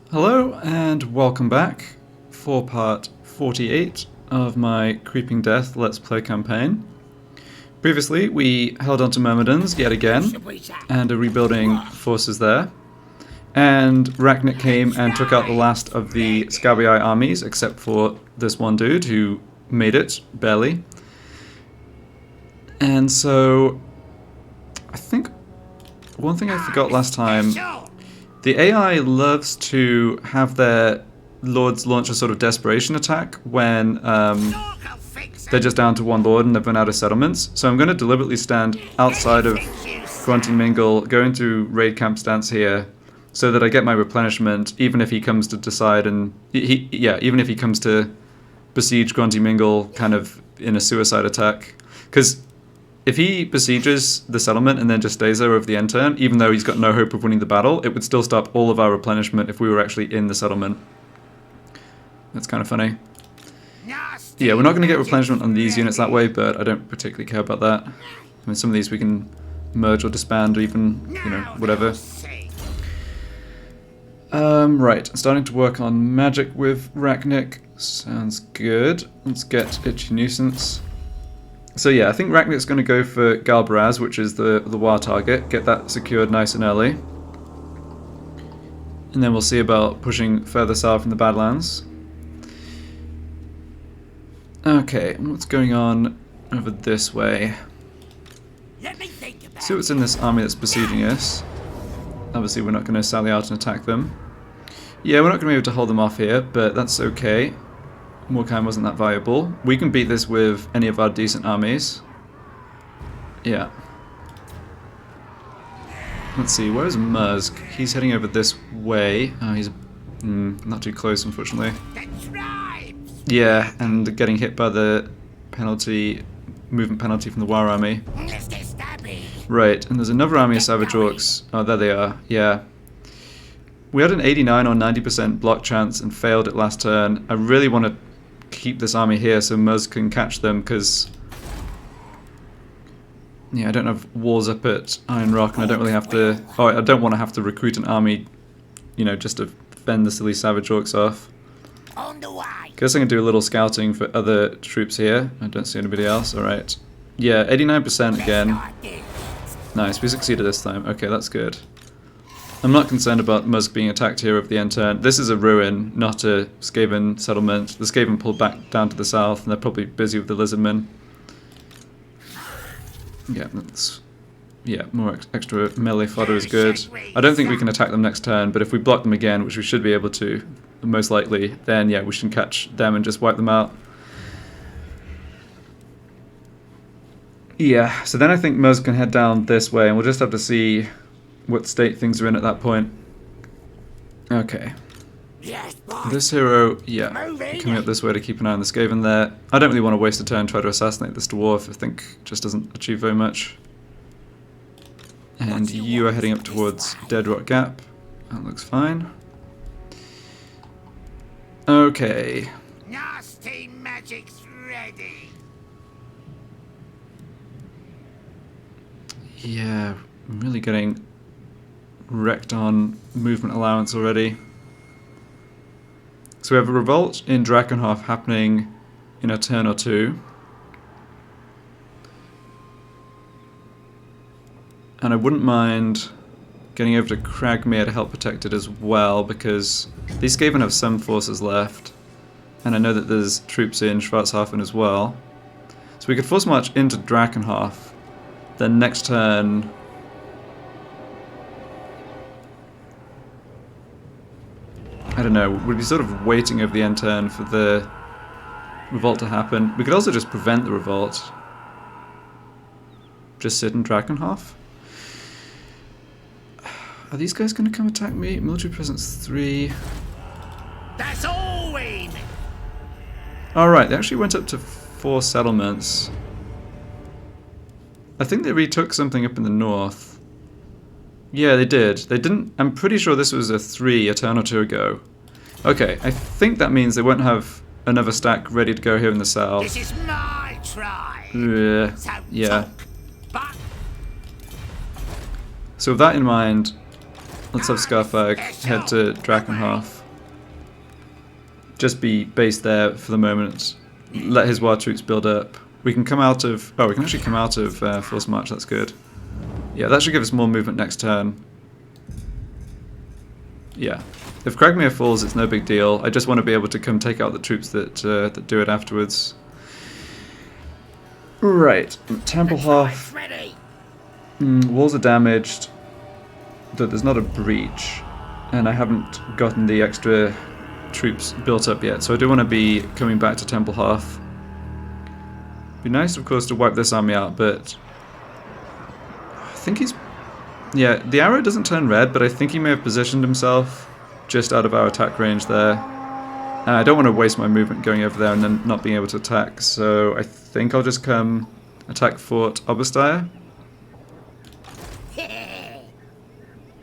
Hello and welcome back for part 48 of my Creeping Death Let's Play campaign. Previously we held on to Myrmidons yet again and are rebuilding forces there. And Arachnarok came and took out the last of the Scabby Eye armies except for this one dude who made it, barely. And so I think one thing I forgot last time, the AI loves to have their lords launch a sort of desperation attack when they're just down to one lord and they've run out of settlements. So I'm going to deliberately stand outside of Grunty Mingle, go into raid camp stance here, so that I get my replenishment, even if he comes to decide and even if he comes to besiege Grunty Mingle kind of in a suicide attack. Because if he besieges the settlement and then just stays there over the end turn, even though he's got no hope of winning the battle, it would still stop all of our replenishment if we were actually in the settlement. That's kind of funny. Yeah, we're not going to get replenishment on these units that way, but I don't particularly care about that. I mean, some of these we can merge or disband or even, you know, whatever. Right, starting to work on magic with Arachnarok. Sounds good. Let's get Itchy Nuisance. So yeah, I think Arachnarok's going to go for Galbaraz, which is the Waaagh target. Get that secured nice and early. And then we'll see about pushing further south in the Badlands. Okay, what's going on over this way? See what's in this army that's besieging us. Obviously we're not going to sally out and attack them. Yeah, we're not going to be able to hold them off here, but that's okay. Moorkine wasn't that viable. We can beat this with any of our decent armies. Yeah. Let's see, where's Mursk? He's heading over this way. Oh, he's not too close, unfortunately. Yeah, and getting hit by the penalty, movement penalty from the Waaagh army. Right, and there's another army of Savage Orcs. Oh, there they are. Yeah. We had an 89 or 90% block chance and failed it last turn. I really want to keep this army here so Muz can catch them, because yeah, I don't have walls up at Iron Rock and I don't really have to, I don't want to have to recruit an army, you know, just to fend the silly Savage Orcs off. Guess I can do a little scouting for other troops here. I don't see anybody else. Alright. Yeah, 89% again. Nice, we succeeded this time. Okay, that's good. I'm not concerned about Muzk being attacked here over the end turn. This is a ruin, not a Skaven settlement. The Skaven pulled back down to the south and they're probably busy with the Lizardmen. Yeah, that's... yeah, more extra melee fodder is good. I don't think we can attack them next turn, but if we block them again, which we should be able to, most likely, then yeah, we should catch them and just wipe them out. Yeah, so then I think Muzk can head down this way and we'll just have to see what state things are in at that point. Okay. This hero, yeah, coming up this way to keep an eye on the Skaven there. I don't really want to waste a turn trying to assassinate this dwarf. I think just doesn't achieve very much. And you are heading up towards Dead Rock Gap. That looks fine. Okay. Nasty magic's ready. Yeah, I'm really getting wrecked on movement allowance already. So we have a revolt in Drakenhof happening in a turn or two. And I wouldn't mind getting over to Cragmere to help protect it as well, because these Skaven have some forces left. And I know that there's troops in Schwarzhafen as well. So we could force march into Drakenhof. Then next turn... I don't know, we'd be sort of waiting over the end turn for the revolt to happen. We could also just prevent the revolt. Just sit in Drakenhof. Are these guys going to come attack me? Military presence 3. That's all we need. Alright, they actually went up to 4 settlements. I think they retook something up in the north. Yeah, they did. They didn't... I'm pretty sure this was a 3 a turn or two ago. Okay, I think that means they won't have another stack ready to go here in the south. This is my tribe. Yeah. So with that in mind, let's have Scarfag head to Drakenhof. just be based there for the moment. Let his war troops build up. We can come out of... Oh, we can actually come out of forced march. That's good. Yeah, that should give us more movement next turn. Yeah. If Kragmir falls, it's no big deal. I just want to be able to come take out the troops that that do it afterwards. Right. Templehof. Walls are damaged. Though there's not a breach. And I haven't gotten the extra troops built up yet. So I do want to be coming back to Templehof. Be nice, of course, to wipe this army out, but... I think he's... Yeah, the arrow doesn't turn red, but I think he may have positioned himself just out of our attack range there. I don't want to waste my movement going over there and then not being able to attack, so I think I'll just come attack Fort Oberstyre.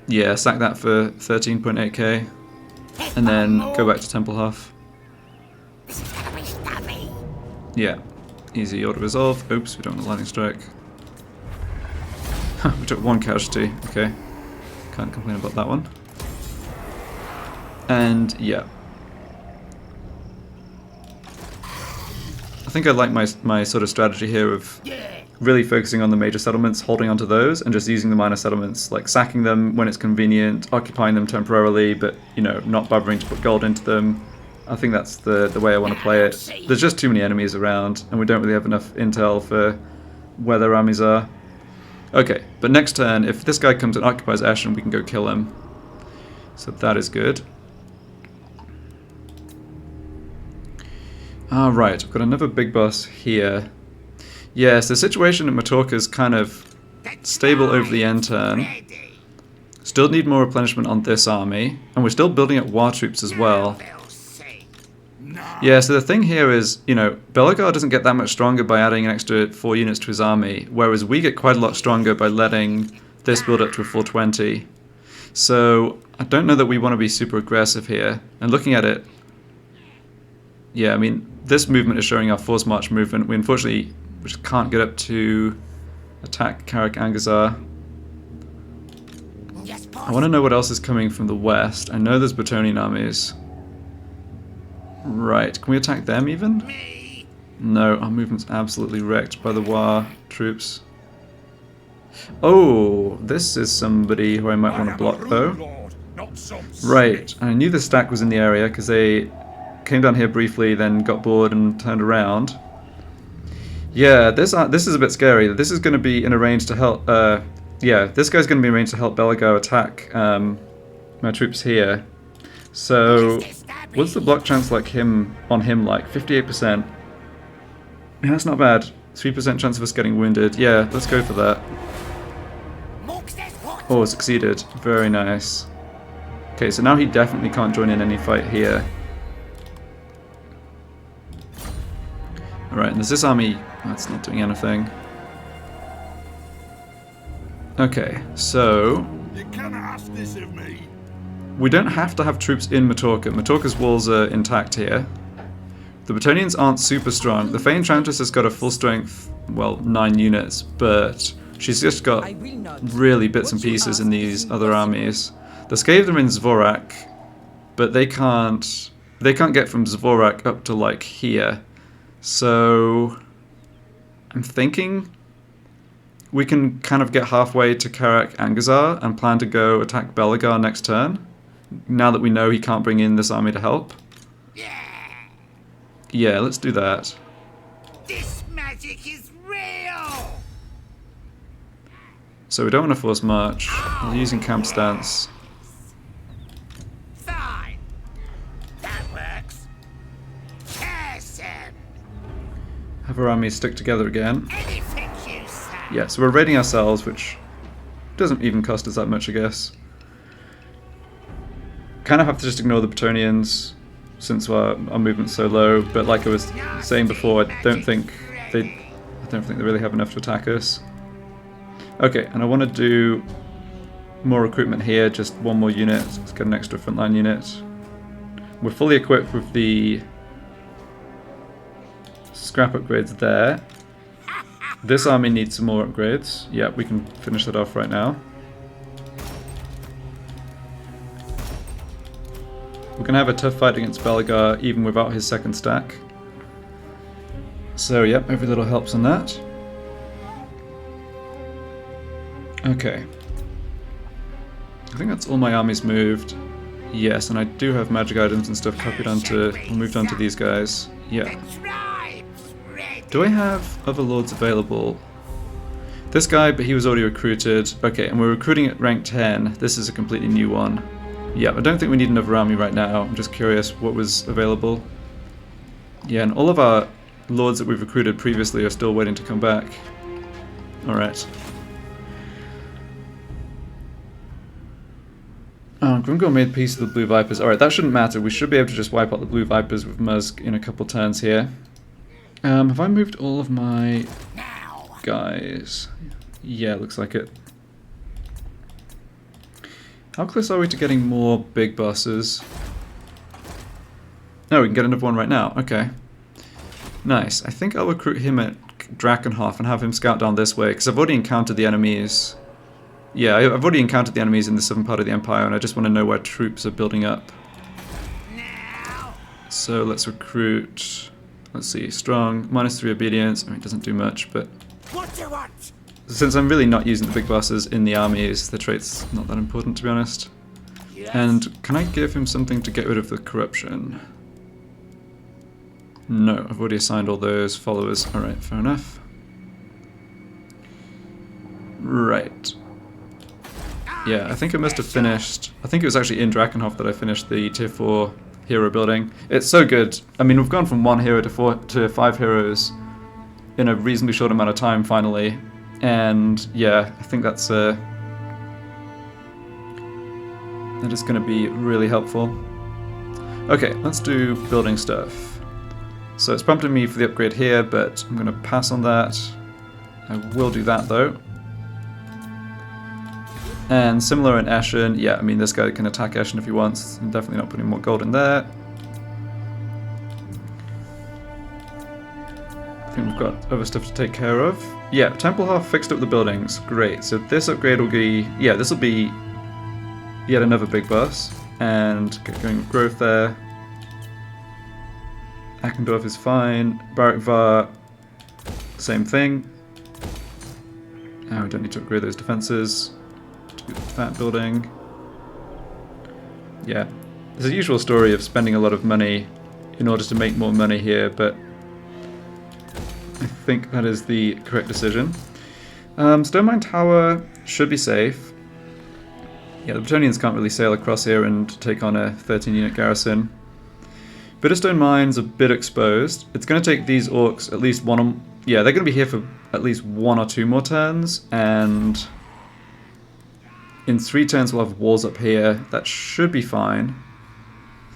Yeah, sack that for 13.8k, and then go back to Templehof. Yeah, easy auto resolve. Oops, we don't want a lightning strike. We took one casualty, okay. Can't complain about that one. And yeah. I think I like my sort of strategy here of really focusing on the major settlements, holding onto those, and just using the minor settlements, like sacking them when it's convenient, occupying them temporarily, but, you know, not bothering to put gold into them. I think that's the way I want to play it. There's just too many enemies around, and we don't really have enough intel for where their armies are. Okay, but next turn, if this guy comes and occupies Eschen, we can go kill him. So that is good. Alright, I've got another big boss here. Yes, the situation at Matorka is kind of stable over the end turn. Still need more replenishment on this army, and we're still building up war troops as well. Yeah, so the thing here is, you know, Belegar doesn't get that much stronger by adding an extra 4 units to his army, whereas we get quite a lot stronger by letting this build up to a 420. So I don't know that we want to be super aggressive here. And looking at it, yeah, I mean, this movement is showing our force march movement. We unfortunately just can't get up to attack Karak Angazar. I want to know what else is coming from the west. I know there's Bretonnian armies. Right, can we attack them even? No, our movement's absolutely wrecked by the Waaagh troops. Oh, this is somebody who I might want to block though. Right, I knew the stack was in the area because they came down here briefly, then got bored and turned around. Yeah, this is a bit scary. This is going to be in a range to help... yeah, this guy's going to be in range to help Belegar attack my troops here. So, what's the block chance like on him like? 58%. Yeah, that's not bad. 3% chance of us getting wounded. Yeah, let's go for that. Oh, succeeded. Very nice. Okay, so now he definitely can't join in any fight here. Alright, and there's this army that's not doing anything. Okay, so... You cannot ask this of me. We don't have to have troops in Matorka. Matorka's walls are intact here. The Bretonnians aren't super strong. The Fey Enchantress has got a full strength, well, 9 units, but she's just got really bits and pieces in these other armies. The Scathed are in Zvorak, but they can't get from Zvorak up to like here. So I'm thinking we can kind of get halfway to Karak Angazar and plan to go attack Belegar next turn, now that we know he can't bring in this army to help. Yeah, let's do that. This magic is real. So we don't want to force march. We're using camp stance. Fine. That works. Curse him. Have our armies stick together again. Anything you say. Yeah, so we're raiding ourselves, which doesn't even cost us that much, I guess. Kind of have to just ignore the Bretonnians since our movement's so low, but like I was saying before, I don't think they really have enough to attack us. Okay, and I want to do more recruitment here, just 1 more unit. Let's get an extra frontline unit. We're fully equipped with the scrap upgrades there. This army needs some more upgrades. Yeah, we can finish that off right now. We're going to have a tough fight against Belegar even without his second stack. So yep, every little helps on that. Okay. I think that's all my armies moved. Yes, and I do have magic items and stuff copied onto, moved onto these guys. Yeah. The tribe's ready. Do I have other lords available? This guy, but he was already recruited. Okay, and we're recruiting at rank 10. This is a completely new one. Yeah, I don't think we need another army right now. I'm just curious what was available. Yeah, and all of our lords that we've recruited previously are still waiting to come back. Alright. Oh, Grimgor made peace with the Blue Vipers. Alright, that shouldn't matter. We should be able to just wipe out the Blue Vipers with Musk in a couple turns here. Have I moved all of my guys? Yeah, looks like it. How close are we to getting more big bosses? No, we can get another one right now. Okay. Nice. I think I'll recruit him at Drakenhof and have him scout down this way, because I've already encountered the enemies. Yeah, I've already encountered the enemies in the southern part of the Empire, and I just want to know where troops are building up. So let's recruit... Let's see, strong, -3 obedience. I mean, it doesn't do much, but... What do you want? Since I'm really not using the big bosses in the armies, the trait's not that important, to be honest. Yes. And can I give him something to get rid of the corruption? No, I've already assigned all those followers. Alright, fair enough. Right. Yeah, I think I must have finished... I think it was actually in Drakenhof that I finished the tier 4 hero building. It's so good. I mean, we've gone from 1 hero to 5 heroes in a reasonably short amount of time, finally. And yeah, I think that is going to be really helpful. Okay, let's do building stuff. So it's prompting me for the upgrade here, but I'm going to pass on that. I will do that though. And similar in Eschen, yeah, I mean this guy can attack Eschen if he wants. I'm definitely not putting more gold in there. I think we've got other stuff to take care of. Yeah, Templehof fixed up the buildings. Great. So this upgrade will be... Yeah, this will be yet another big boss. And get going with growth there. Ackendorf is fine. Barakvar, same thing. Oh, we don't need to upgrade those defenses. To that building. Yeah. There's a usual story of spending a lot of money in order to make more money here, but I think that is the correct decision. Stonemine Tower should be safe. Yeah, the Bretonnians can't really sail across here and take on a 13-unit garrison. Bitterstone Mine's a bit exposed. It's going to take these orcs at least one... Yeah, they're going to be here for at least 1 or 2 more turns, and in 3 turns we'll have walls up here. That should be fine.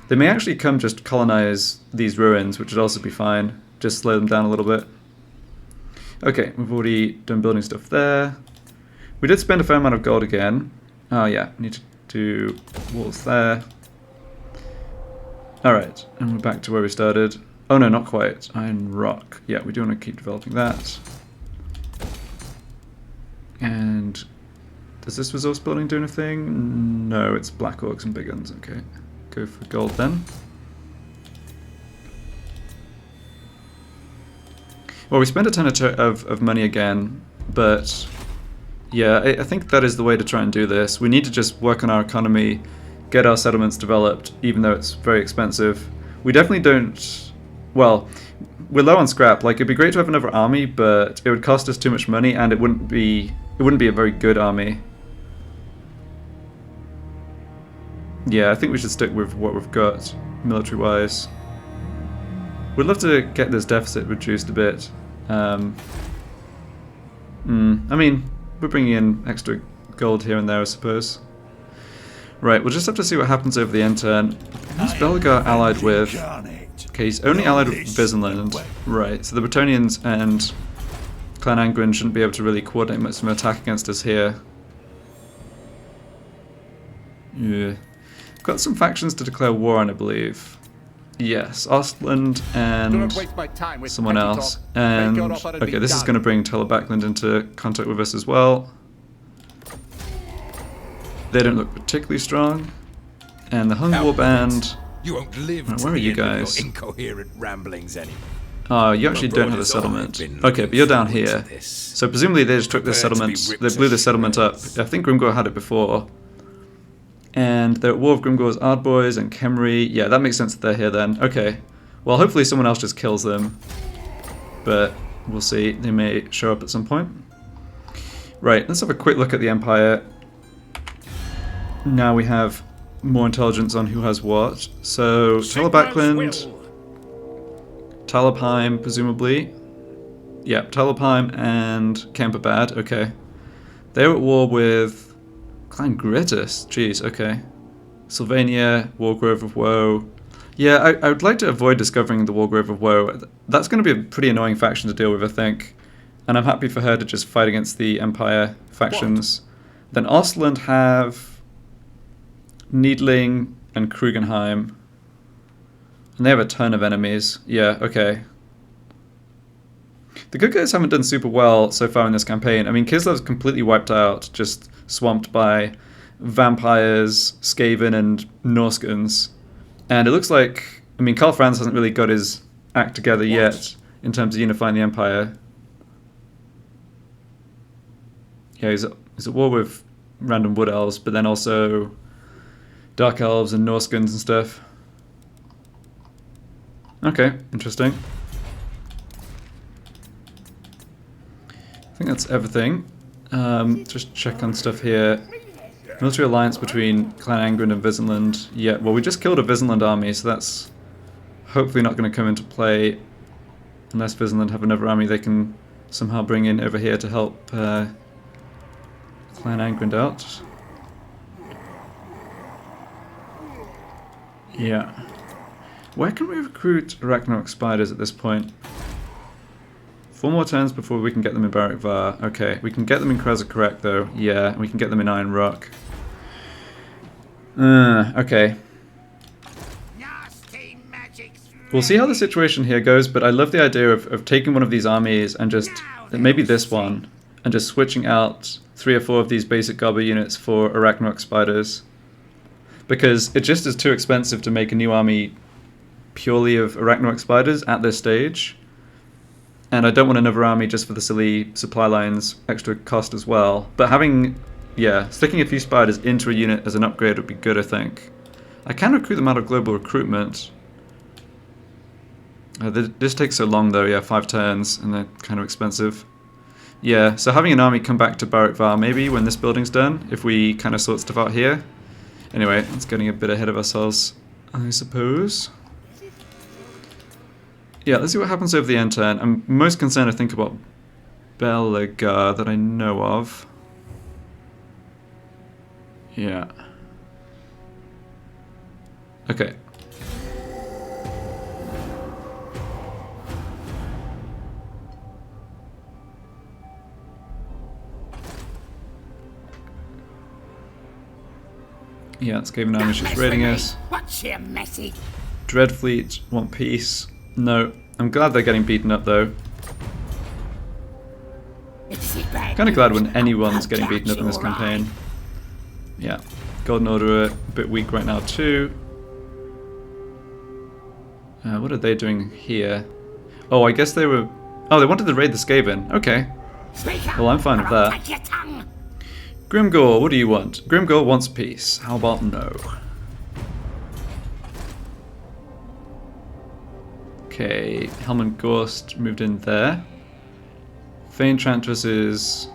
They may actually come just colonize these ruins, which would also be fine. Just slow them down a little bit. Okay, we've already done building stuff there. We did spend a fair amount of gold again. Oh yeah, need to do walls there. Alright, and we're back to where we started. Oh no, not quite. Iron Rock. Yeah, we do want to keep developing that. And does this resource building do anything? No, it's Black Orcs and Big Guns. Okay, go for gold then. Well, we spent a ton of money again, but yeah, I think that is the way to try and do this. We need to just work on our economy, get our settlements developed, even though it's very expensive. We definitely don't... Well, we're low on scrap. Like, it'd be great to have another army, but it would cost us too much money, and it wouldn't be a very good army. Yeah, I think we should stick with what we've got, military-wise. We'd love to get this deficit reduced a bit. I mean, we're bringing in extra gold here and there, I suppose. Right, we'll just have to see what happens over the end turn. Who's Belegar allied with? Okay, he's only allied with Visenland. Right, so the Bretonnians and Clan Angren shouldn't be able to really coordinate much of an attack against us here. Yeah. We've got some factions to declare war on, I believe. Yes, Ostland and someone else. And okay, this is going to bring Telebackland into contact with us as well. They don't look particularly strong. And the Hung War Band You won't live Right, to where are the you end of your guys? incoherent ramblings anymore. Oh, you actually don't have a Broad has always settlement. been Okay, but you're down looking here. forward to this. So presumably they just took this Prepare to be settlement, ripped they to blew the settlement up. shreds. I think Grimgor had it before. And they're at war with Grimgor's Ardboys and Khemri. Yeah, that makes sense that they're here then. Okay. Well, hopefully someone else just kills them. But we'll see. They may show up at some point. Right, let's have a quick look at the Empire. Now we have more intelligence on who has what. So, Talabakland, Talabheim, presumably. Yep, Talabheim and Camperbad, okay. They're at war with Clan Gritus, jeez, okay. Sylvania, Wargrove of Woe. Yeah, I would like to avoid discovering the Wargrove of Woe. That's going to be a pretty annoying faction to deal with, I think. And I'm happy for her to just fight against the Empire factions. What? Then Ostland have Needling and Krugenheim. And they have a ton of enemies. Yeah, okay. The good guys haven't done super well so far in this campaign. I mean, Kislev's completely wiped out, just swamped by vampires, Skaven, and Norskins. And it looks like, I mean, Karl Franz hasn't really got his act together yet in terms of unifying the Empire. Yeah, he's at war with random Wood Elves, but then also Dark Elves and Norskins and stuff. Okay, interesting. I think that's everything. Just check on stuff here. Military alliance between Clan Angren and Visenland. Yeah, well, we just killed a Visenland army, so that's hopefully not going to come into play unless Visenland have another army they can somehow bring in over here to help Clan Angren out. Yeah. Where can we recruit Arachnarok Spiders at this point? 4 more turns before we can get them in Barak Var. Okay, we can get them in Krezza though. Yeah, we can get them in Iron Rock. Okay. We'll see how the situation here goes, but I love the idea of taking one of these armies and just, maybe this one, and just switching out 3 or 4 of these basic Goblin units for Arachnarok Spiders. Because it just is too expensive to make a new army purely of Arachnarok Spiders at this stage. And I don't want another army just for the silly supply lines extra cost as well. But having, yeah, sticking a few spiders into a unit as an upgrade would be good, I think. I can recruit them out of global recruitment. This takes so long though, yeah, 5 turns, and they're kind of expensive. Yeah, so having an army come back to Barak Var maybe when this building's done, if we kind of sort stuff out here. Anyway, it's getting a bit ahead of ourselves, I suppose. Yeah, let's see what happens over the end turn. I'm most concerned, I think, about Belegar that I know of. Yeah. Okay. Yeah, it's Skaven army just raiding us. What's your message? Dreadfleet want peace. No, I'm glad they're getting beaten up though. Kind of glad when anyone's getting beaten up in this campaign. Yeah, Golden Order a bit weak right now too. What are they doing here? Oh, I guess they were... Oh, they wanted to raid the Skaven. Okay. Well, I'm fine with that. Grimgor, what do you want? Grimgor wants peace. How about no? Okay, Helm Gorst moved in there. Fey Enchantress is...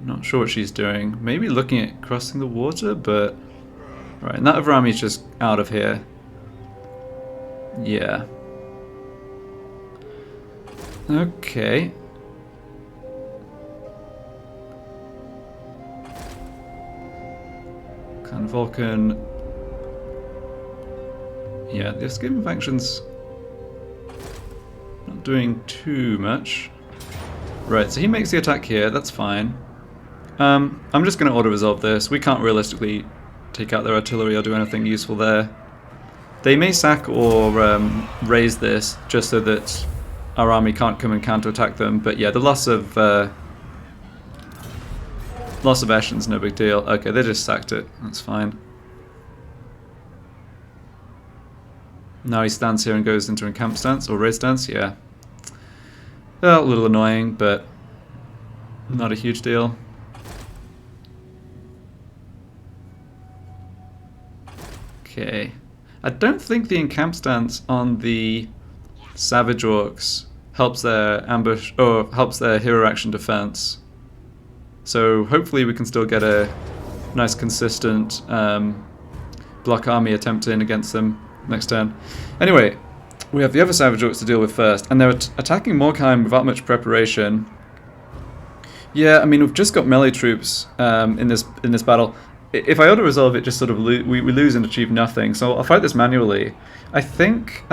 Not sure what she's doing. Maybe looking at crossing the water, but... Right, and that other army's just out of here. Yeah. Okay. Clan Vulcan. Yeah, the Skaven faction's not doing too much. Right, so he makes the attack here, that's fine. I'm just going to auto-resolve this. We can't realistically take out their artillery or do anything useful there. They may sack or raise this just so that our army can't come and counter-attack them, but yeah, the loss of Loss of Eshen's no big deal. Okay, they just sacked it. That's fine. Now he stands here and goes into a camp stance or raid stance. Yeah. Well, a little annoying, but not a huge deal. Okay. I don't think the encamp stance on the Savage Orcs helps their ambush or helps their hero action defense. So hopefully we can still get a nice consistent block army attempt in against them next turn. Anyway, we have the other Savage Orcs to deal with first, and they're attacking Morkheim without much preparation. Yeah, I mean we've just got melee troops in this battle. If I auto-resolve it, just sort of we lose and achieve nothing. So I'll fight this manually. I think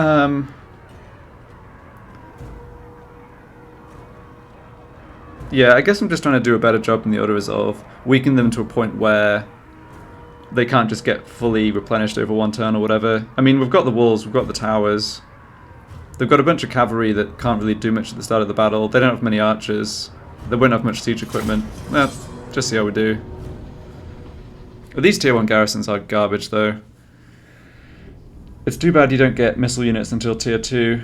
yeah, I guess I'm just trying to do a better job in the auto-resolve. Weaken them to a point where they can't just get fully replenished over one turn or whatever. I mean, we've got the walls, we've got the towers. They've got a bunch of cavalry that can't really do much at the start of the battle. They don't have many archers. They won't have much siege equipment. Well, just see how we do. These tier 1 garrisons are garbage though. It's too bad you don't get missile units until tier 2.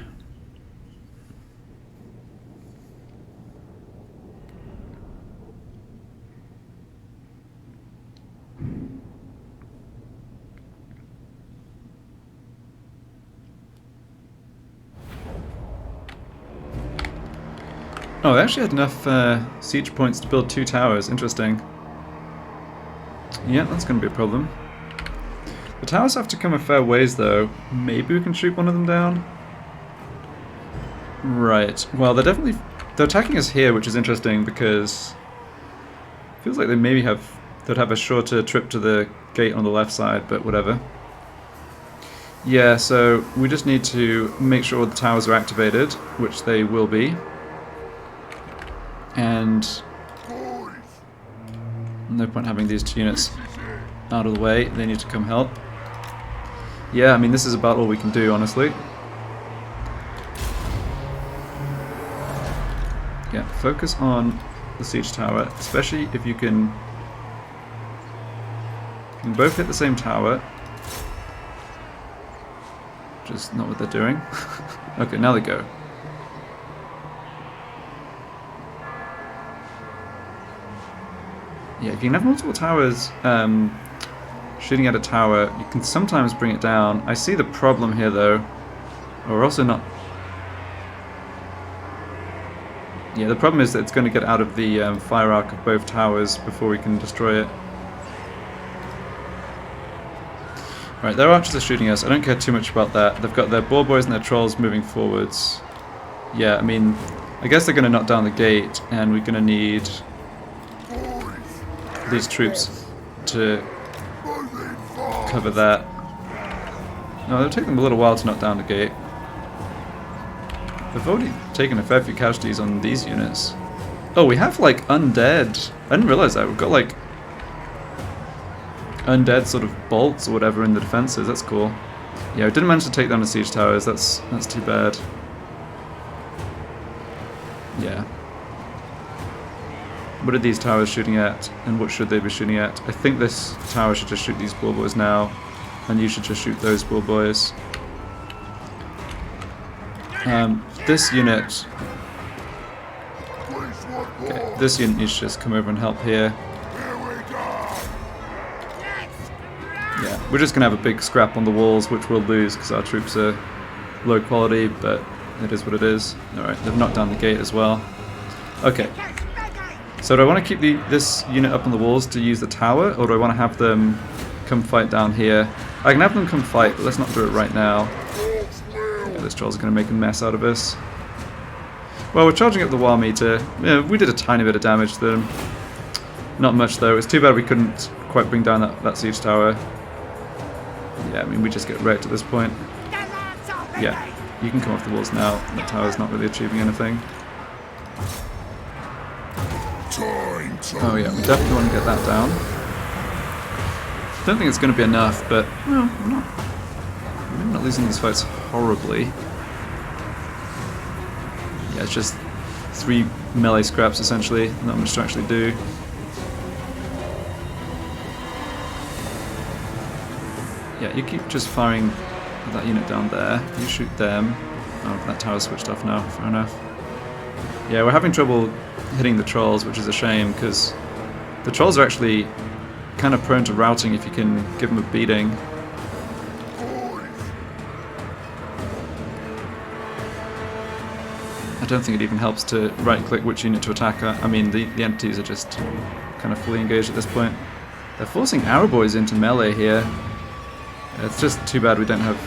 Oh, they actually had enough siege points to build 2 towers. Interesting. Yeah, that's going to be a problem. The towers have to come a fair ways, though. Maybe we can shoot one of them down? Right. Well, they're attacking us here, which is interesting because it feels like they maybe they'd have a shorter trip to the gate on the left side, but whatever. Yeah, so we just need to make sure the towers are activated, which they will be. And no point having these 2 units out of the way. They need to come help. Yeah, I mean, this is about all we can do, honestly. Yeah, focus on the siege tower, especially if you can both hit the same tower. Which is not what they're doing. Okay, now they go. Yeah, if you can have multiple towers shooting at a tower, you can sometimes bring it down. I see the problem here, though. Or we're also not... Yeah, the problem is that it's going to get out of the fire arc of both towers before we can destroy it. Right, their archers are shooting us. I don't care too much about that. They've got their boar boys and their trolls moving forwards. Yeah, I mean, I guess they're going to knock down the gate, and we're going to need these troops to cover that. No, it'll take them a little while to knock down the gate. They've already taken a fair few casualties on these units. Oh, we have like undead. I didn't realize that. We've got like undead sort of bolts or whatever in the defenses. That's cool. Yeah, we didn't manage to take down the siege towers. That's too bad. Yeah. What are these towers shooting at, and what should they be shooting at? I think this tower should just shoot these bull boys now, and you should just shoot those bull boys. This unit... Okay, this unit needs to just come over and help here. Yeah, we're just going to have a big scrap on the walls, which we'll lose because our troops are low quality, but it is what it is. Alright, they've knocked down the gate as well. Okay. So do I want to keep this unit up on the walls to use the tower, or do I want to have them come fight down here? I can have them come fight, but let's not do it right now. Yeah, this troll's going to make a mess out of us. Well, we're charging up the Waaagh meter. Yeah, we did a tiny bit of damage to them. Not much though. It's too bad we couldn't quite bring down that siege tower. Yeah, I mean, we just get wrecked at this point. Yeah, you can come off the walls now. The tower's not really achieving anything. Oh yeah, we definitely want to get that down. Don't think it's going to be enough, but no, we're not losing these fights horribly. Yeah, it's just 3 melee scraps essentially, not much to actually do. Yeah, you keep just firing that unit down there. You shoot them. Oh, that tower's switched off now. Fair enough. Yeah, we're having trouble hitting the trolls, which is a shame, because the trolls are actually kind of prone to routing if you can give them a beating. I don't think it even helps to right-click which unit to attack. I mean, the entities are just kind of fully engaged at this point. They're forcing arrow boys into melee here. It's just too bad we don't have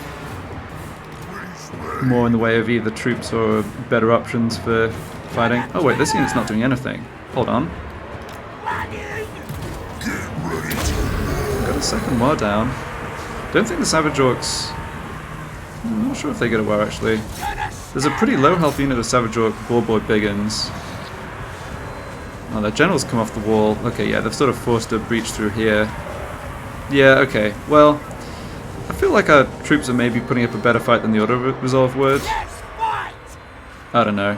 more in the way of either troops or better options for fighting. Oh wait, this unit's not doing anything. Hold on. Got a second war down. Don't think the Savage Orcs... I'm not sure if they get a war actually. There's a pretty low health unit of Savage Orc Boy Biggins. Oh, their generals come off the wall. Okay, yeah, they've sort of forced a breach through here. Yeah, okay. Well, I feel like our troops are maybe putting up a better fight than the auto-resolve would. I don't know.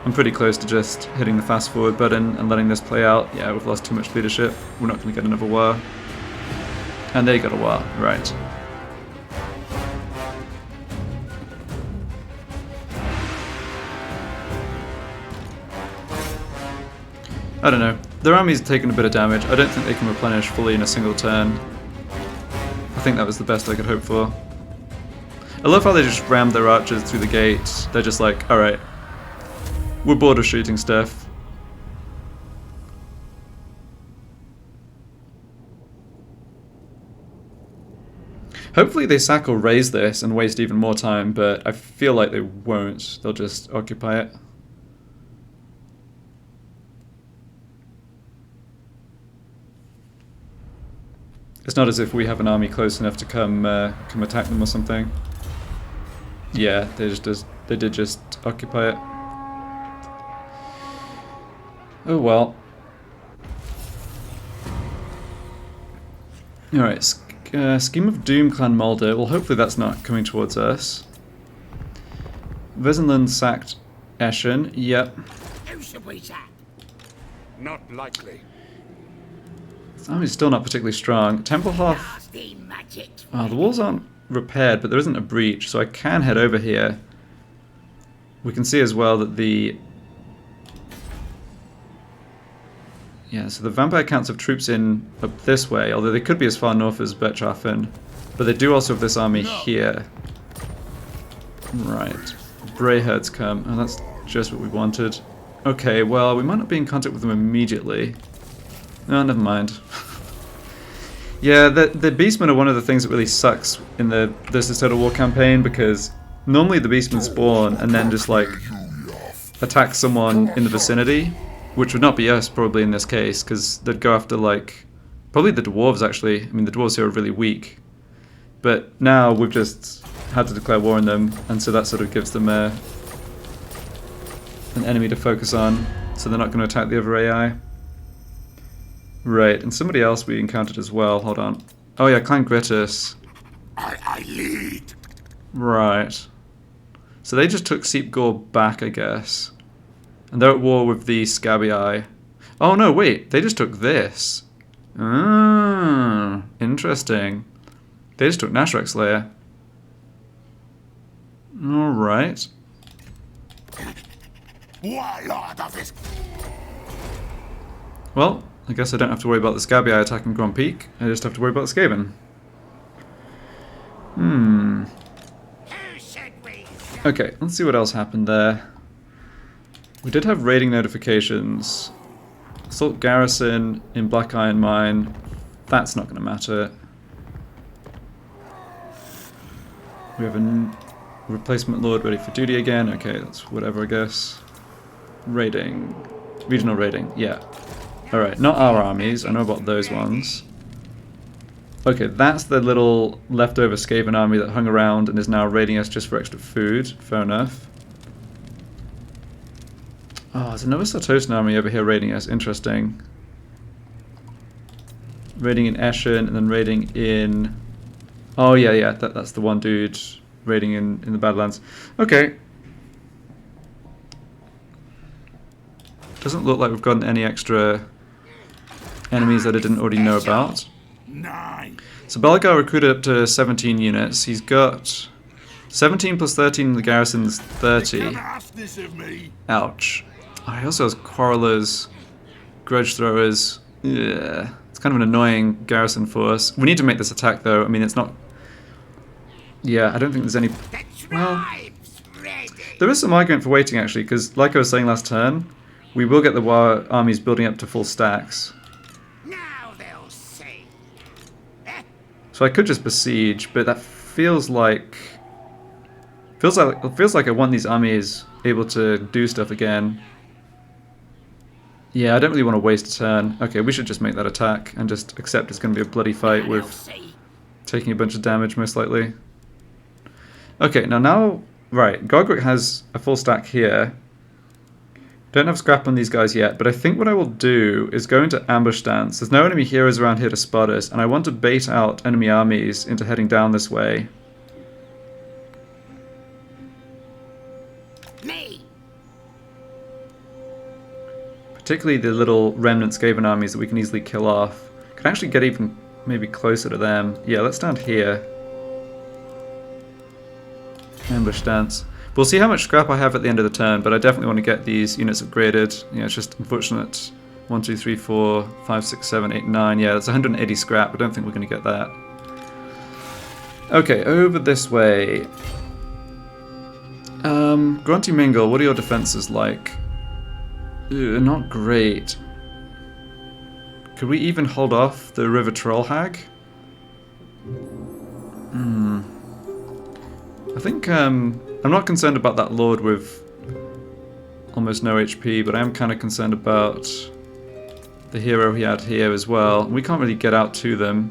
I'm pretty close to just hitting the fast forward button and letting this play out. Yeah, we've lost too much leadership. We're not going to get another war. And they got a war, right. I don't know. Their army's taken a bit of damage. I don't think they can replenish fully in a single turn. I think that was the best I could hope for. I love how they just rammed their archers through the gate. They're just like, alright, we're bored of shooting stuff. Hopefully they sack or raise this and waste even more time, but I feel like they won't. They'll just occupy it. It's not as if we have an army close enough to come attack them or something. Yeah, they did just occupy it. Oh well. Alright, Scheme of Doom Clan Mulder. Well, hopefully that's not coming towards us. Vesenland sacked Eschen. Yep. Who should we sack? Not likely. This army's still not particularly strong. Templehof. Nasty magic. Oh, the walls aren't repaired, but there isn't a breach, so I can head over here. We can see as well that the... Yeah, so the vampire counts have troops in up this way, although they could be as far north as Berchafen. But they do also have this army here. Right. Bray herds come. Oh, that's just what we wanted. Okay, well, we might not be in contact with them immediately. No, never mind. Yeah, the Beastmen are one of the things that really sucks in the This Is Total War campaign, because normally the Beastmen spawn and then just, like, attack someone in the vicinity, which would not be us probably in this case, because they'd go after, like, probably the dwarves actually. I mean, the dwarves here are really weak. But now we've just had to declare war on them, and so that sort of gives them an enemy to focus on, so they're not going to attack the other AI. Right, and somebody else we encountered as well. Hold on. Oh yeah, Clan Gritus. I lead. Right. So they just took Seepgore back, I guess. And they're at war with the Scabby. Oh no, wait. They just took this. Ah, interesting. They just took Nashrak Slayer. Alright. Well, I guess I don't have to worry about the Scabby attacking Grand Peak. I just have to worry about the Skaven. Who should we sack? Okay, let's see what else happened there. We did have raiding notifications. Assault Garrison in Black Iron Mine. That's not going to matter. We have a replacement lord ready for duty again. Okay, that's whatever, I guess. Raiding. Regional raiding, yeah. Alright, not our armies. I know about those ones. Okay, that's the little leftover Skaven army that hung around and is now raiding us just for extra food. Fair enough. Oh, there's another Sartosan army over here raiding us. Interesting. Raiding in Eschen and then raiding in... Oh, yeah, that's the one dude raiding in the Badlands. Okay. Doesn't look like we've gotten any extra enemies that I didn't already know about. Nice. So Belegar recruited up to 17 units. He's got 17 plus 13 in the garrisons, 30. Ouch. Oh, he also has quarrelers, grudge throwers. Yeah, it's kind of an annoying garrison force. We need to make this attack though. I mean, it's not... Yeah, I don't think there's any... Well, there is some argument for waiting actually, because like I was saying last turn, we will get the Waaagh armies building up to full stacks. Now they'll see. So I could just besiege, but that feels like I want these armies able to do stuff again. Yeah, I don't really want to waste a turn. Okay, we should just make that attack and just accept it's going to be a bloody fight with taking a bunch of damage most likely. Okay, now, right, Gogrick has a full stack here. Don't have scrap on these guys yet, but I think what I will do is go into ambush stance. There's no enemy heroes around here to spot us, and I want to bait out enemy armies into heading down this way. Me. Particularly the little remnant Skaven armies that we can easily kill off. Could actually get even maybe closer to them. Yeah, let's stand here. Ambush stance. We'll see how much scrap I have at the end of the turn, but I definitely want to get these units upgraded. Yeah, it's just unfortunate. 1, 2, 3, 4, 5, 6, 7, 8, 9. Yeah, that's 180 scrap. I don't think we're going to get that. Okay, over this way. Grunty Mingle, what are your defenses like? Not great. Could we even hold off the River Troll Hag? I think I'm not concerned about that Lord with almost no HP, but I am kind of concerned about the hero he had here as well. We can't really get out to them.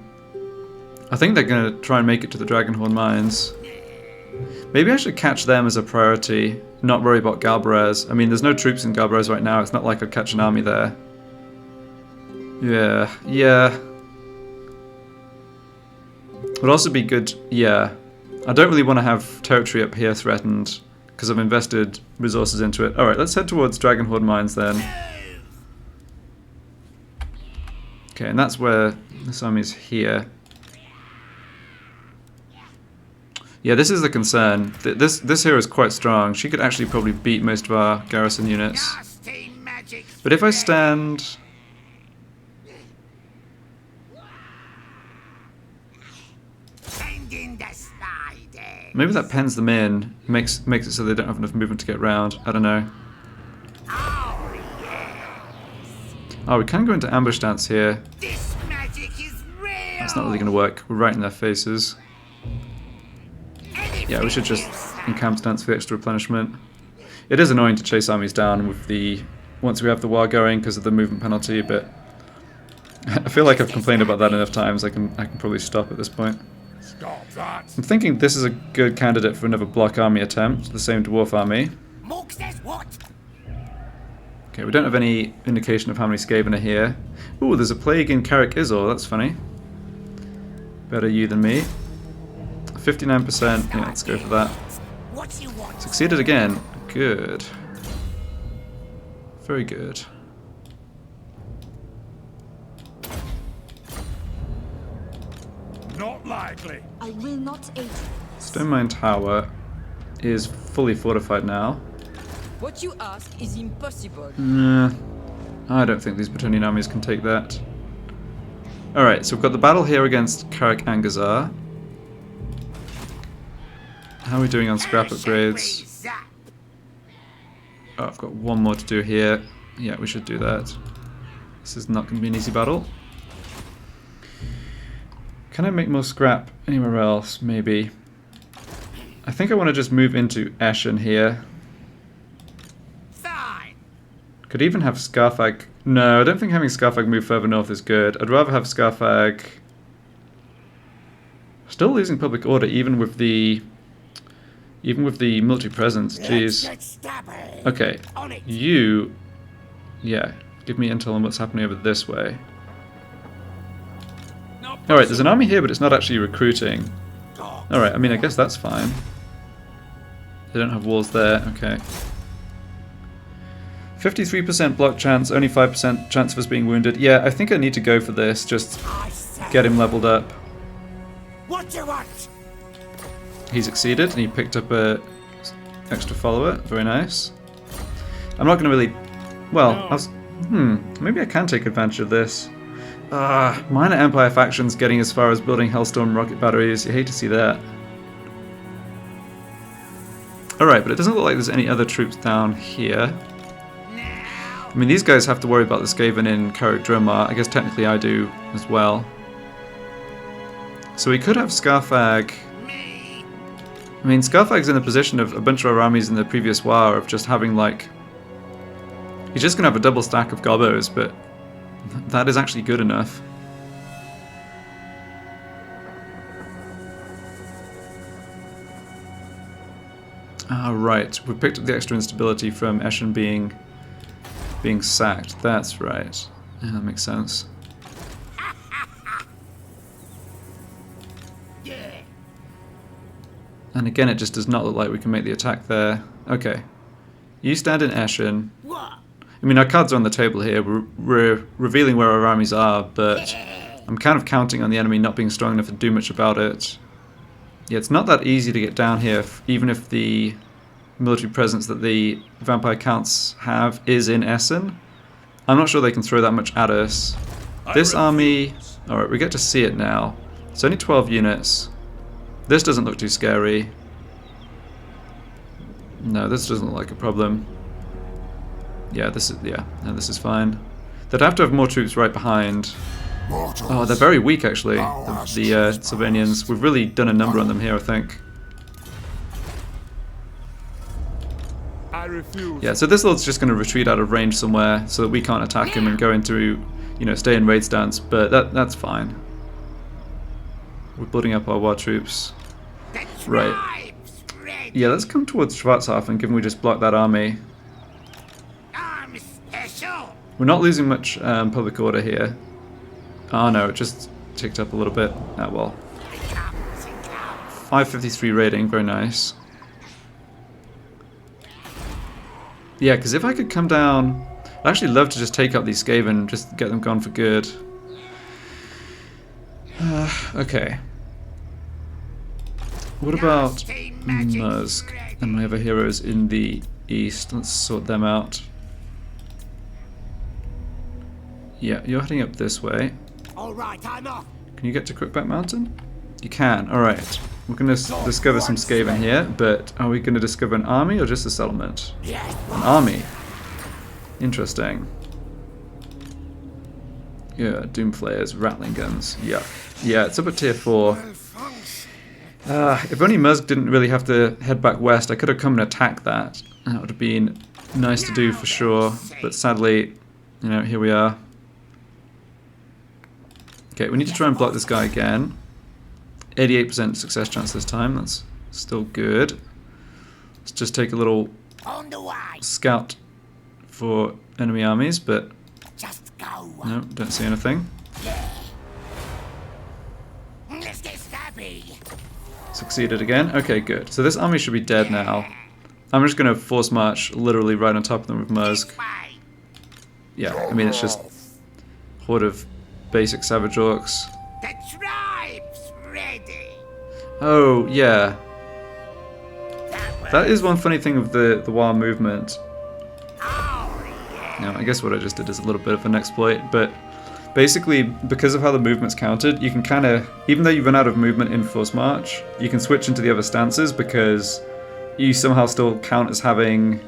I think they're going to try and make it to the Dragonhorn Mines. Maybe I should catch them as a priority, not worry about Galbarez. I mean, there's no troops in Galbarez right now. It's not like I'd catch an army there. Yeah. Would also be good, yeah. I don't really want to have territory up here threatened, because I've invested resources into it. Alright, let's head towards Dragonhorn Mines then. Okay, and that's where this army's here. Yeah, this is the concern. This hero is quite strong. She could actually probably beat most of our garrison units. But if I stand... Maybe that pens them in, makes it so they don't have enough movement to get around. I don't know. Oh, we can go into ambush stance here. That's not really going to work. We're right in their faces. Yeah, we should just encamp stance for the extra replenishment. It is annoying to chase armies down with the once we have the Waaagh going because of the movement penalty, but I feel like I've complained about that enough times. I can probably stop at this point. I'm thinking this is a good candidate for another block army attempt, the same dwarf army. Okay, we don't have any indication of how many Skaven are here. Ooh, there's a plague in Carrick Izor, that's funny. Better you than me. 59%, yeah, let's go for that. Succeeded again. Good. Very good. Not likely. I will not aid you. Stone Mine Tower is fully fortified now. What you ask is impossible. Nah, I don't think these Bretonnian armies can take that. Alright, so we've got the battle here against Carrick Angazar. How are we doing on scrap upgrades? Oh, I've got one more to do here. Yeah, we should do that. This is not going to be an easy battle. Can I make more scrap anywhere else? Maybe. I think I want to just move into Eshen here. Could even have Scarfag. No, I don't think having Scarfag move further north is good. I'd rather have Scarfag. Still losing public order, even with the military presence. Jeez. Okay, you. Yeah, give me intel on what's happening over this way. Alright, there's an army here, but it's not actually recruiting. Alright, I mean, I guess that's fine. They don't have walls there, okay. 53% block chance, only 5% chance of us being wounded. Yeah, I think I need to go for this, just get him leveled up. What do you want? He succeeded, and he picked up a extra follower. Very nice. I'm not going to really... Well, I was... maybe I can take advantage of this. Minor Empire factions getting as far as building Hellstorm rocket batteries. You hate to see that. Alright, but it doesn't look like there's any other troops down here. I mean, these guys have to worry about the Skaven in Carrick Dromar. I guess technically I do as well. So we could have Scarfag. I mean, Scarfag's in the position of a bunch of our armies in the previous war of just having, like... He's just going to have a double stack of Gobbos, but that is actually good enough. Right, we picked up the extra instability from Eshen being sacked. That's right. Yeah, that makes sense. And again, it just does not look like we can make the attack there. Okay. You stand in Eshen. I mean, our cards are on the table here. We're revealing where our armies are, but I'm kind of counting on the enemy not being strong enough to do much about it. Yeah, it's not that easy to get down here, even if the military presence that the vampire counts have is in Essen. I'm not sure they can throw that much at us. This army... Alright, we get to see it now. It's only 12 units. This doesn't look too scary. No, this doesn't look like a problem. Yeah, this is fine. They'd have to have more troops right behind. Oh, they're very weak actually, the Sylvanians. We've really done a number on them here, I think. Yeah, so this lord's just going to retreat out of range somewhere so that we can't attack him and go into, you know, stay in raid stance, but that's fine. We're building up our war troops. Right. Yeah, let's come towards Schwarzhafen, given we just blocked that army. We're not losing much public order here. Oh no, it just ticked up a little bit. Ah, well. 553 rating, very nice. Yeah, because if I could come down... I'd actually love to just take out these Skaven, just get them gone for good. Okay. What about Musk and my other heroes in the east? Let's sort them out. Yeah, you're heading up this way. Alright, I'm off. Can you get to Crookback Mountain? You can, alright. We're going to discover some Skaven here, but are we going to discover an army or just a settlement? An army. Interesting. Yeah, Doomflayers, Rattling Guns. Yeah. Yeah, it's up at tier 4. If only Musk didn't really have to head back west, I could have come and attacked that. That would have been nice to do for sure, but sadly, you know, here we are. Okay, we need to try and block this guy again. 88% success chance this time, that's still good. Let's just take a little scout for enemy armies, but no, don't see anything. Succeeded again. Okay, good. So this army should be dead now. I'm just going to force march literally right on top of them with Musk. Yeah, I mean, it's just horde of basic savage orcs. The tribe's ready. Oh, yeah. That is one funny thing of the Waaagh movement. Now, I guess what I just did is a little bit of an exploit, but basically, because of how the movement's counted, you can kind of, even though you run out of movement in force march, you can switch into the other stances because you somehow still count as having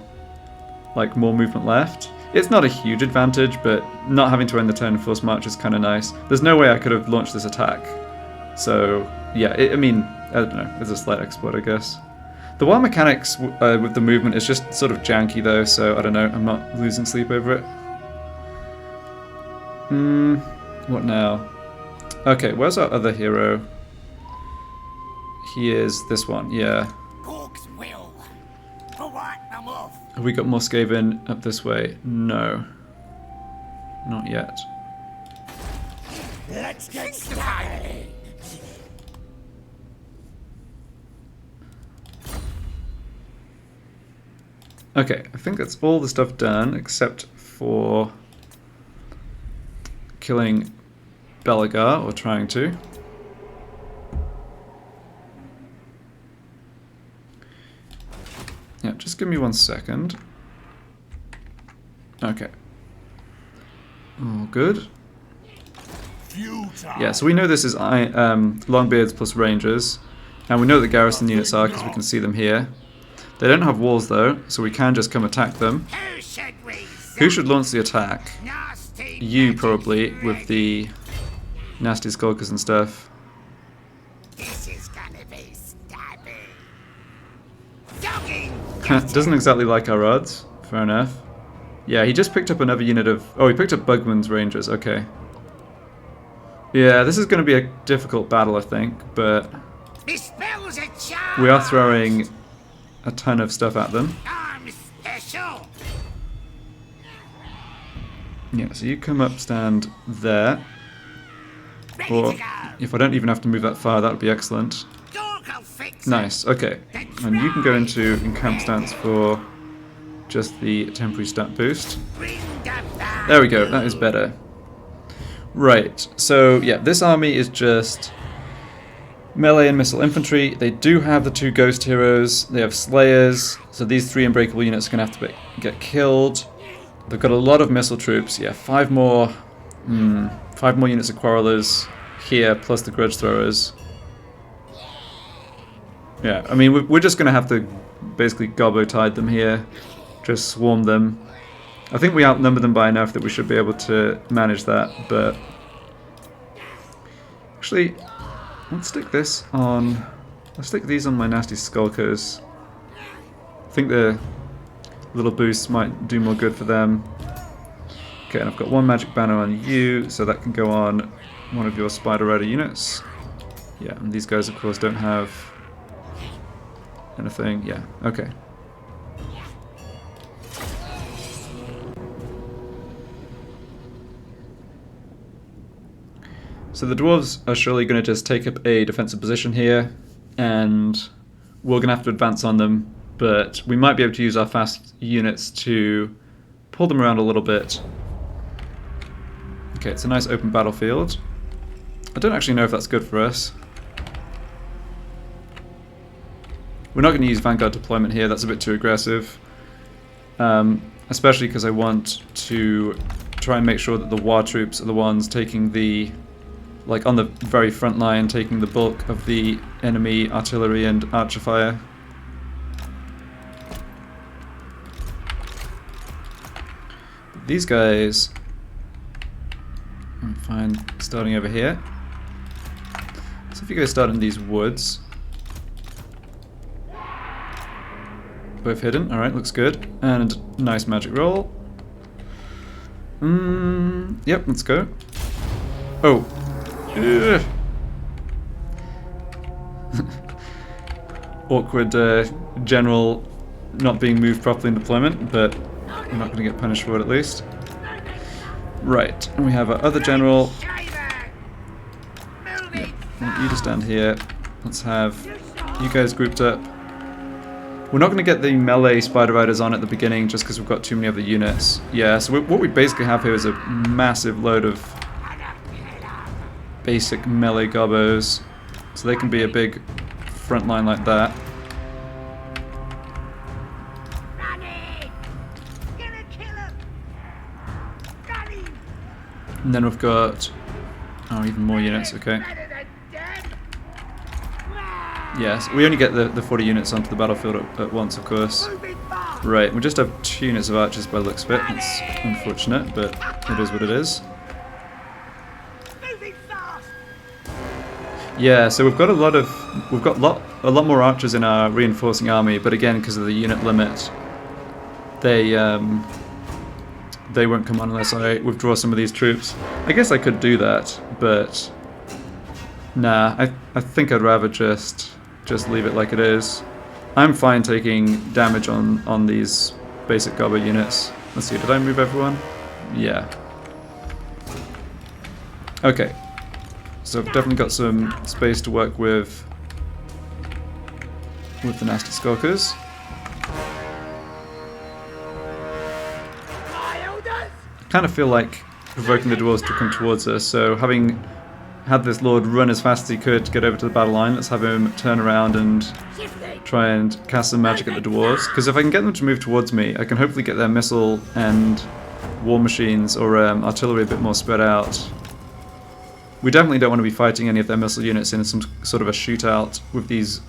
like more movement left. It's not a huge advantage, but not having to end the turn in force march is kind of nice. There's no way I could have launched this attack. So, yeah, I mean, I don't know, it's a slight exploit, I guess. The Waaagh mechanics with the movement is just sort of janky though, so I don't know, I'm not losing sleep over it. What now? Okay, where's our other hero? He is this one, yeah. Have we got more Skaven up this way? No. Not yet. Let's get started. Okay, I think that's all the stuff done except for killing Belegar, or trying to. Yeah, just give me 1 second. Okay. All good. Yeah, so we know this is Longbeards plus Rangers, and we know what the garrison units are because we can see them here. They don't have walls though, so we can just come attack them. Who should launch the attack? You probably, with the nasty Skulkers and stuff. This is gonna be stabby. Doesn't exactly like our odds. Fair enough. Yeah, he just picked up another unit of... Oh, he picked up Bugman's Rangers, okay. Yeah, this is going to be a difficult battle, I think, but... we are throwing a ton of stuff at them. I'm special. Yeah, so you come up, stand there. Or, if I don't even have to move that far, that would be excellent. Nice, okay. And you can go into encamp stance for just the temporary stat boost. There we go, that is better. Right, so yeah, this army is just melee and missile infantry. They do have the 2 ghost heroes, they have slayers, so these 3 unbreakable units are going to have to get killed. They've got a lot of missile troops, yeah, 5 more units of quarrelers here, plus the grudge throwers. Yeah, I mean, we're just going to have to basically gobbo-tide them here, just swarm them. I think we outnumber them by enough that we should be able to manage that, but... actually, let's stick this on... let's stick these on my nasty Skulkers. I think the little boosts might do more good for them. Okay, and I've got 1 magic banner on you, so that can go on one of your Spider Rider units. Yeah, and these guys, of course, don't have anything. Yeah, okay. So the dwarves are surely going to just take up a defensive position here, and we're going to have to advance on them, but we might be able to use our fast units to pull them around a little bit. Okay, it's a nice open battlefield. I don't actually know if that's good for us. We're not going to use Vanguard deployment here, that's a bit too aggressive. Especially because I want to try and make sure that the Waaagh troops are the ones taking the... like on the very front line, taking the bulk of the enemy artillery and archer fire. These guys... I'm fine starting over here. So if you guys start in these woods... both hidden, alright, looks good. And nice magic roll. Yep, let's go. Oh! Awkward general not being moved properly in deployment, but we're not going to get punished for it at least. Right, and we have our other general. Yep. I want you to stand here. Let's have you guys grouped up. We're not going to get the melee Spider Riders on at the beginning just because we've got too many other units. Yeah, so what we basically have here is a massive load of basic melee gobbos, so they can be a big front line like that. And then we've got even more units, okay. Yes, we only get the 40 units onto the battlefield at once, of course. Right, we just have 2 units of archers by the looks of it. It's unfortunate, but it is what it is. Yeah, so we've got a lot more archers in our reinforcing army, but again, because of the unit limit, they won't come on unless I withdraw some of these troops. I guess I could do that, but nah, I think I'd rather just leave it like it is. I'm fine taking damage on these basic gobbo units. Let's see, did I move everyone? Yeah. Okay. So I've definitely got some space to work with the nasty Skulkers. I kind of feel like provoking the dwarves to come towards us, so having had this lord run as fast as he could to get over to the battle line. Let's have him turn around and try and cast some magic at the dwarves. Because if I can get them to move towards me, I can hopefully get their missile and war machines or artillery a bit more spread out. We definitely don't want to be fighting any of their missile units in some sort of a shootout with these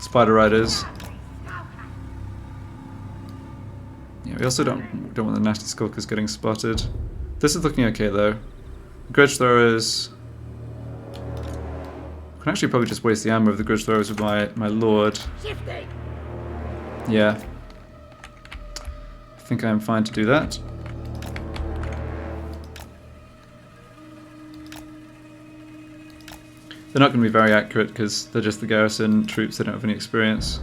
Spider Riders. Yeah, we also don't want the nasty Skulkers getting spotted. This is looking okay though. Grudge throwers. I can actually probably just waste the ammo of the grudge throwers with my lord. Yeah. I think I'm fine to do that. They're not going to be very accurate because they're just the garrison troops, they don't have any experience.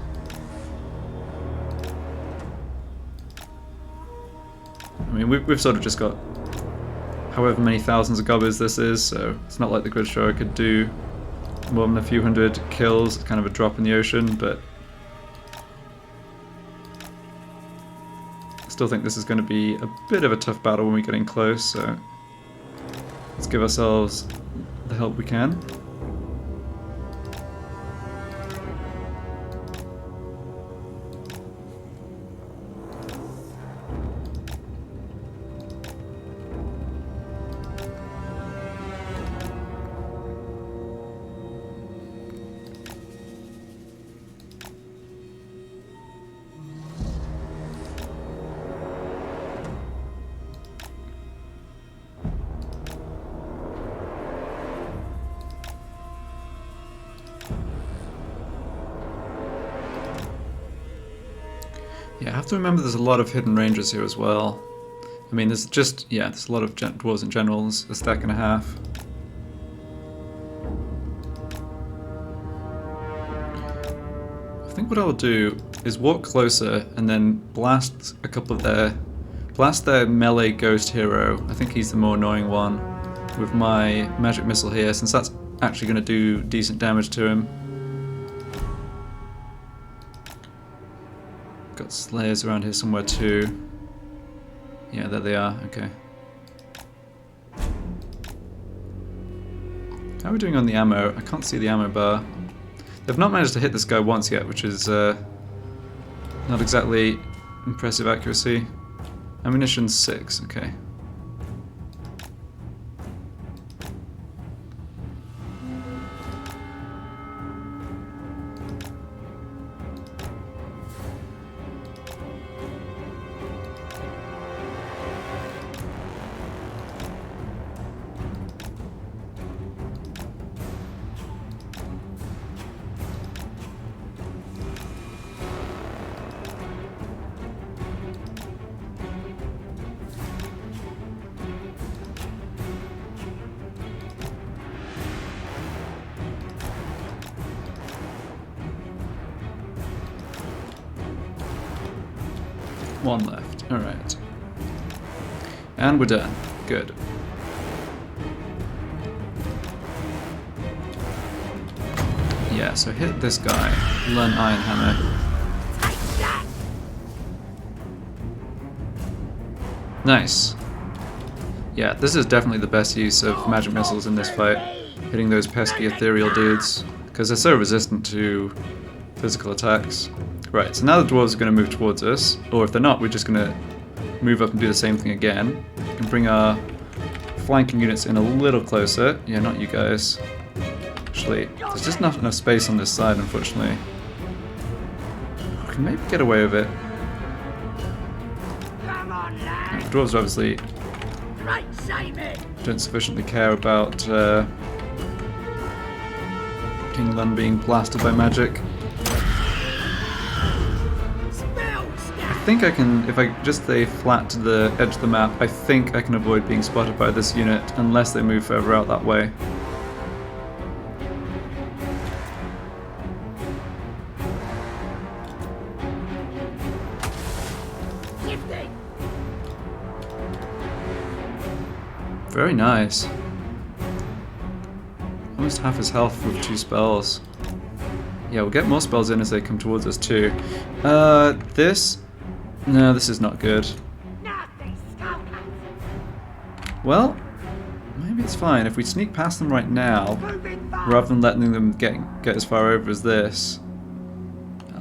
I mean, we've sort of just got however many thousands of goblins this is, so it's not like the grudge thrower could do more than a few hundred kills. It's kind of a drop in the ocean, but I still think this is going to be a bit of a tough battle when we get in close, so let's give ourselves the help we can. Yeah, I have to remember there's a lot of hidden rangers here as well. I mean, there's just, yeah, there's a lot of dwarves in general. There's a stack and a half. I think what I'll do is walk closer and then blast a couple of their melee ghost hero. I think he's the more annoying one with my magic missile here, since that's actually going to do decent damage to him. Got slayers around here somewhere too. Yeah, there they are. Okay. How are we doing on the ammo? I can't see the ammo bar. They've not managed to hit this guy once yet, which is not exactly impressive accuracy. Ammunition 6. Okay. One left. Alright. And we're done. Good. Yeah, so hit this guy. Learn Iron Hammer. Nice. Yeah, this is definitely the best use of magic missiles in this fight. Hitting those pesky ethereal dudes. Because they're so resistant to physical attacks. Right, so now the dwarves are going to move towards us, or if they're not, we're just going to move up and do the same thing again. And bring our flanking units in a little closer. Yeah, not you guys. Actually, there's just not enough space on this side, unfortunately. We can maybe get away with it. The dwarves obviously don't sufficiently care about King Lun being blasted by magic. I think I can, if I just stay flat to the edge of the map, I think I can avoid being spotted by this unit unless they move further out that way. Very nice. Almost half his health with 2 spells. Yeah, we'll get more spells in as they come towards us too. This? No, this is not good. Well, maybe it's fine if we sneak past them right now, rather than letting them get as far over as this.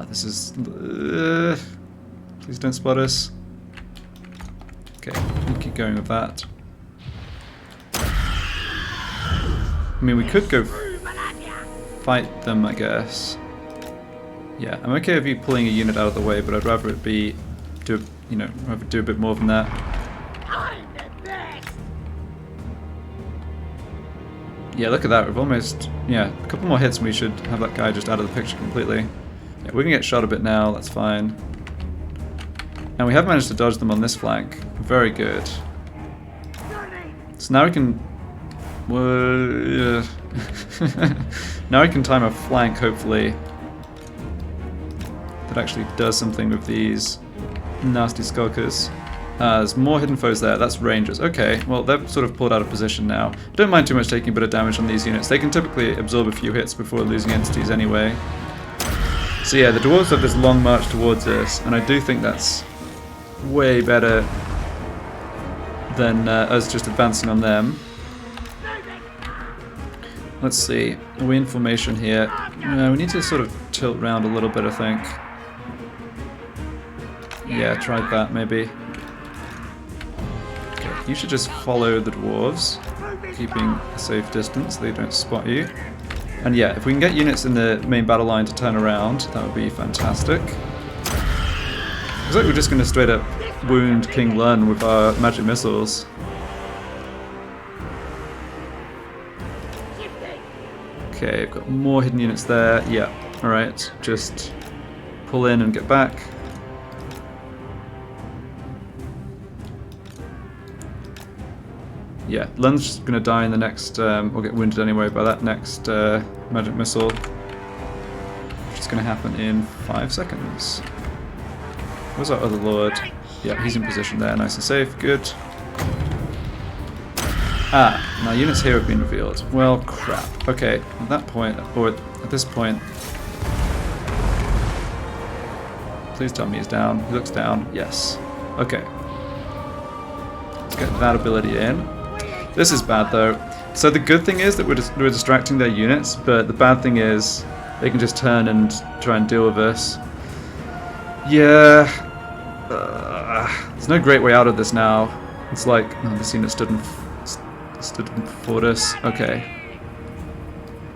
This is... please don't spot us. Okay, we'll keep going with that. I mean, we could go fight them, I guess. Yeah, I'm okay with you pulling a unit out of the way, but I'd rather it be do a bit more than that. Yeah, look at that. We've almost a couple more hits and we should have that guy just out of the picture completely. Yeah, we can get shot a bit now. That's fine. And we have managed to dodge them on this flank. Very good. So now we can... now we can time a flank, hopefully, that actually does something with these nasty Skulkers. There's more hidden foes there. That's Rangers. Okay, well, they're sort of pulled out of position now. Don't mind too much taking a bit of damage on these units. They can typically absorb a few hits before losing entities anyway. So yeah, the dwarves have this long march towards us, and I do think that's way better than us just advancing on them. Let's see. Are we in formation here? No, we need to sort of tilt round a little bit, I think. Yeah, tried that, maybe. Okay, you should just follow the dwarves, keeping a safe distance so they don't spot you. And yeah, if we can get units in the main battle line to turn around, that would be fantastic. Looks like we're just going to straight up wound King Lun with our magic missiles. Okay, I've got more hidden units there. Yeah, alright. Just pull in and get back. Yeah, Lun's just going to die in the next, or get wounded anyway by that next magic missile. Which is going to happen in 5 seconds. Where's our other lord? Yeah, he's in position there, nice and safe, good. Ah, now units here have been revealed. Well, crap. Okay, at that point, or at this point... Please tell me he's down. He looks down. Yes. Okay. Let's get that ability in. This is bad, though. So the good thing is that we're distracting their units, but the bad thing is they can just turn and try and deal with us. Yeah... there's no great way out of this now. It's like... Oh, this unit stood in fortress. Okay.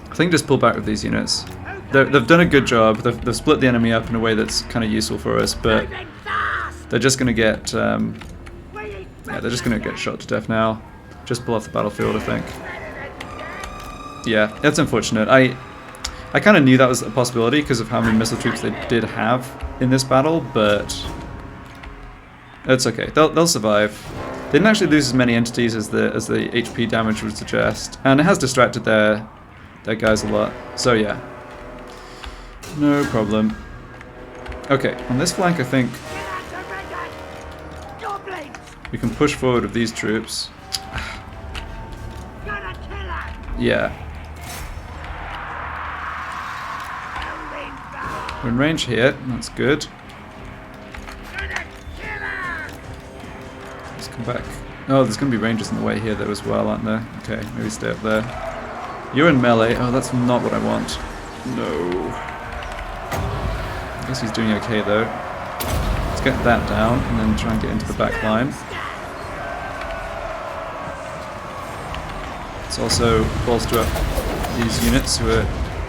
I think just pull back with these units. They've done a good job. They've split the enemy up in a way that's kind of useful for us, but they're just going to get... yeah, they're just going to get shot to death now. Just pull off the battlefield, I think. Yeah, that's unfortunate. I kind of knew that was a possibility because of how many missile troops they did have in this battle, but it's okay. They'll survive. They didn't actually lose as many entities as the HP damage would suggest, and it has distracted their guys a lot. So yeah, no problem. Okay, on this flank, I think we can push forward with these troops. Yeah. We're in range here. That's good. Let's come back. Oh, there's going to be rangers in the way here though as well, aren't there? Okay, maybe stay up there. You're in melee. Oh, that's not what I want. No. I guess he's doing okay though. Let's get that down and then try and get into the back line. Let's also bolster up these units who are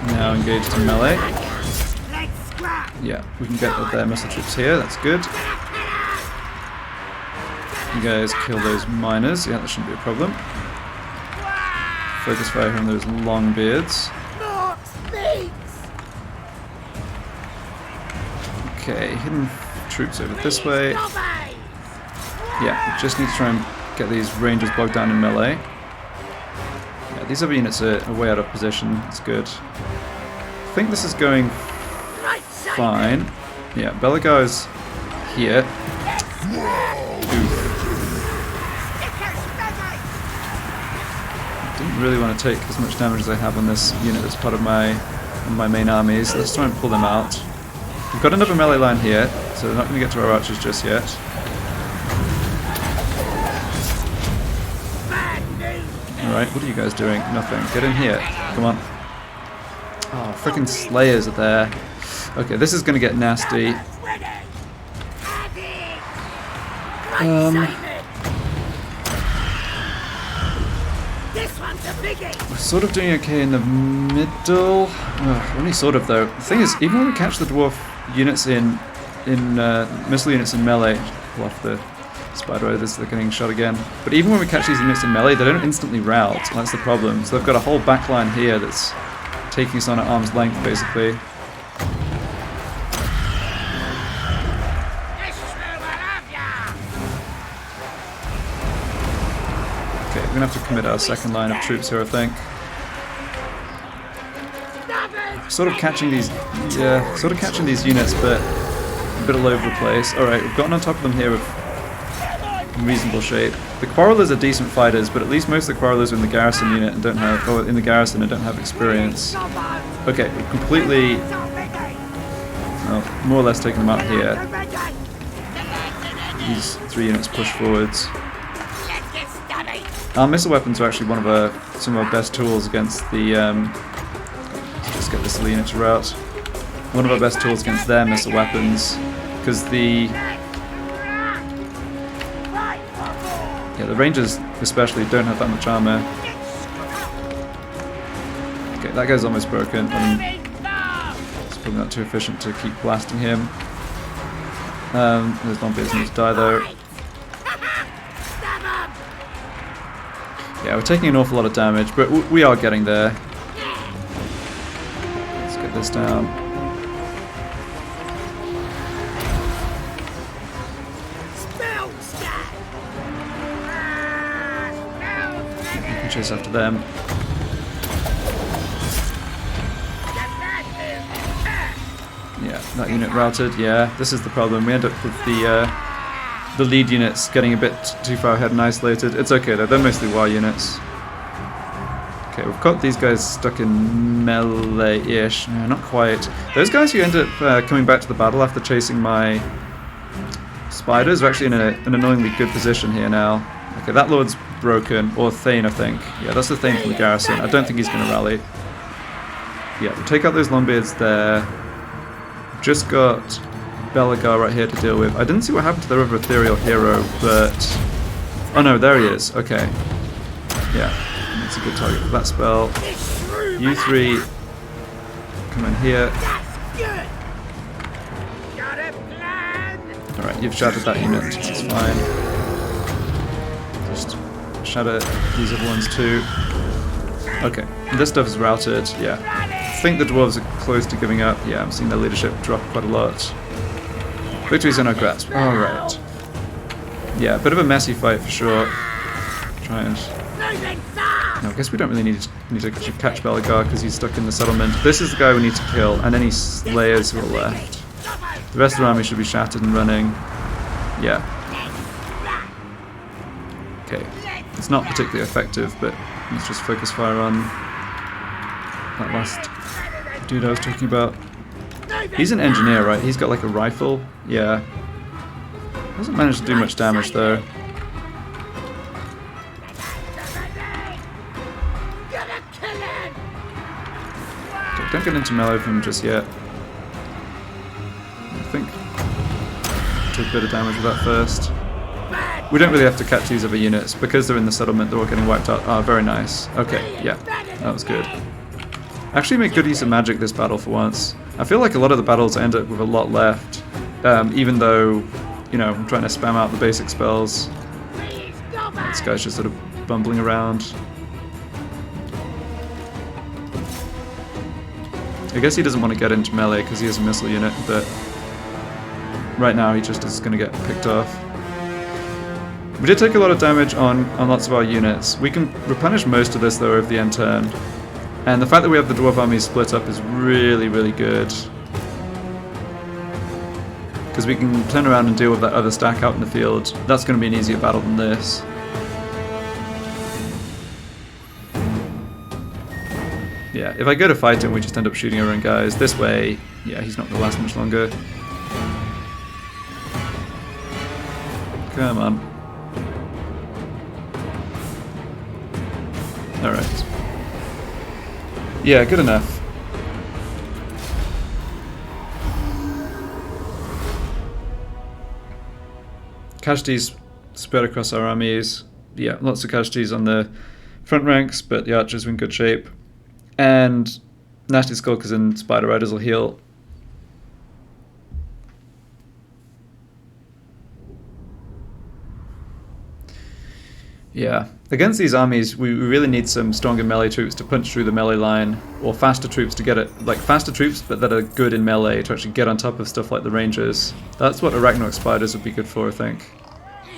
now engaged in melee. Yeah, we can get their missile troops here, that's good. You guys kill those miners, yeah, that shouldn't be a problem. Focus fire on those long beards. Okay, hidden troops over this way. Yeah, we just need to try and get these rangers bogged down in melee. Yeah, these other units are way out of position, that's good. I think this is going fine. Yeah, Belegar is here. Didn't really want to take as much damage as I have on this unit that's part of my main armies. Let's try and pull them out. We've got another melee line here, so they're not going to get to our archers just yet. Alright, what are you guys doing? Nothing. Get in here. Come on. Oh, freaking Slayers are there. Okay, this is gonna get nasty. This one's a biggie. We're sort of doing okay in the middle. Only sort of though. The thing is, even when we catch the dwarf units in missile units in melee, pull off the Spider Riders, they're getting shot again. But even when we catch these units in melee, they don't instantly rout. That's the problem. So they've got a whole backline here that's taking us on at arm's length, basically. Okay, we're gonna have to commit our second line of troops here, I think. Sort of catching these, units, but a bit all over the place. All right, we've gotten on top of them here with reasonable shape. The Quarrelers are decent fighters, but at least most of the Quarrelers are in the garrison unit and don't have, or in the garrison and don't have experience. Okay, we've completely, well, more or less taken them out here. These 3 units push forwards. Our missile weapons are actually some of our best tools against the. Let's just get this unit to rout. One of our best tools against their missile weapons, because the Rangers especially don't have that much armor. Okay, that guy's almost broken. It's probably not too efficient to keep blasting him. There's one bit need to die though. Yeah, we're taking an awful lot of damage, but we are getting there. Let's get this down. We can chase after them. Yeah, that unit routed. Yeah, this is the problem. We end up with the lead units getting a bit too far ahead and isolated. It's okay though, they're mostly Waaagh units. Okay, we've got these guys stuck in melee-ish. No, not quite. Those guys who end up coming back to the battle after chasing my spiders are actually in an annoyingly good position here now. Okay, that lord's broken, or Thane, I think. Yeah, that's the Thane from the garrison. I don't think he's going to rally. Yeah, we'll take out those Longbeards there. Just got Belegar right here to deal with. I didn't see what happened to their other ethereal hero, but... Oh no, there he is. Okay. Yeah, that's a good target for that spell. You 3 come in here. Alright, you've shattered that unit. That's fine. Just shatter these other ones too. Okay, this stuff is routed. Yeah. I think the dwarves are close to giving up. Yeah, I'm seeing their leadership drop quite a lot. Victory's in our grasp. Alright. Yeah, a bit of a messy fight for sure. Try and... No, I guess we don't really need to catch Belegar because he's stuck in the settlement. This is the guy we need to kill, and any Slayers who are left. The rest of the army should be shattered and running. Yeah. Okay. It's not particularly effective, but let's just focus fire on that last dude I was talking about. He's an engineer, right? He's got like a rifle. Yeah. Hasn't managed to do much damage though. Don't get into melee with him just yet. I think take a bit of damage with that first. We don't really have to catch these other units because they're in the settlement. They're all getting wiped out. Ah, very nice. Okay, yeah, that was good. Actually, make good use of magic this battle for once. I feel like a lot of the battles end up with a lot left, even though, you know, I'm trying to spam out the basic spells. This guy's just sort of bumbling around. I guess he doesn't want to get into melee because he has a missile unit, but right now he just is going to get picked off. We did take a lot of damage on lots of our units. We can replenish most of this though over the end turn. And the fact that we have the dwarf army split up is really, really good. Because we can turn around and deal with that other stack out in the field. That's going to be an easier battle than this. Yeah, if I go to fight him, we just end up shooting our own guys. This way, yeah, he's not going to last much longer. Come on. Alright. Yeah, good enough. Casualties spread across our armies. Yeah, lots of casualties on the front ranks, but the archers are in good shape. And nasty Skulkers and Spider Riders will heal. Yeah, against these armies, we really need some stronger melee troops to punch through the melee line, or faster troops to get it, like faster troops but that are good in melee to actually get on top of stuff like the Rangers. That's what Arachnarok Spiders would be good for, I think.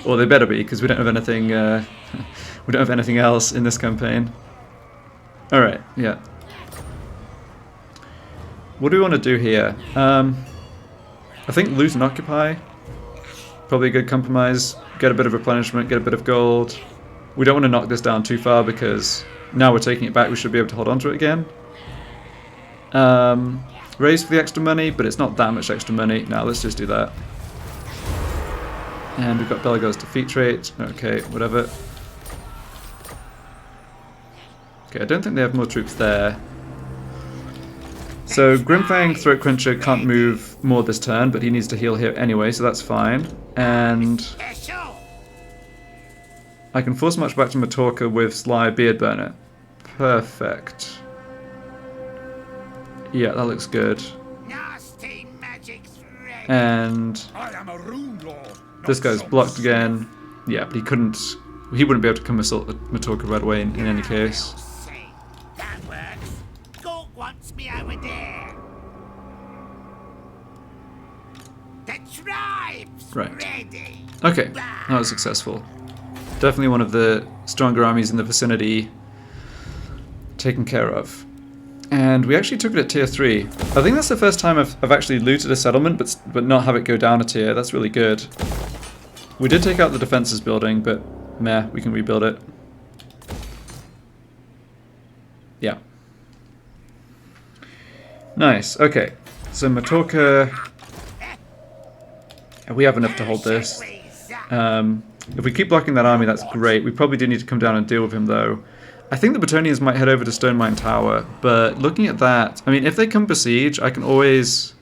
Or they better be, because we don't have anything. We don't have anything else in this campaign. All right, yeah. What do we want to do here? I think loot and occupy. Probably a good compromise. Get a bit of replenishment, get a bit of gold. We don't want to knock this down too far because now we're taking it back, we should be able to hold on to it again. Raise for the extra money, but it's not that much extra money. Now let's just do that. And we've got Belegar's defeat trait. Okay, whatever. Okay, I don't think they have more troops there. So Grimfang Throatcruncher can't move more this turn, but he needs to heal here anyway, so that's fine. And I can force march back to Matorka with Sly Beardburner. Perfect. Yeah, that looks good. And this guy's blocked again. Yeah, but he couldn't. He wouldn't be able to come assault Matorka right away in any case. That works. Gork wants me over there. The tribe's ready. Okay, that was successful. Definitely one of the stronger armies in the vicinity taken care of. And we actually took it at tier 3. I think that's the first time I've actually looted a settlement, but not have it go down a tier. That's really good. We did take out the defenses building, but meh, we can rebuild it. Yeah. Nice, okay. So Matorka... we have enough to hold this. If we keep blocking that army, that's great. We probably do need to come down and deal with him, though. I think the Bretonians might head over to Stone Mine Tower, but looking at that, I mean, if they come besiege, I can always...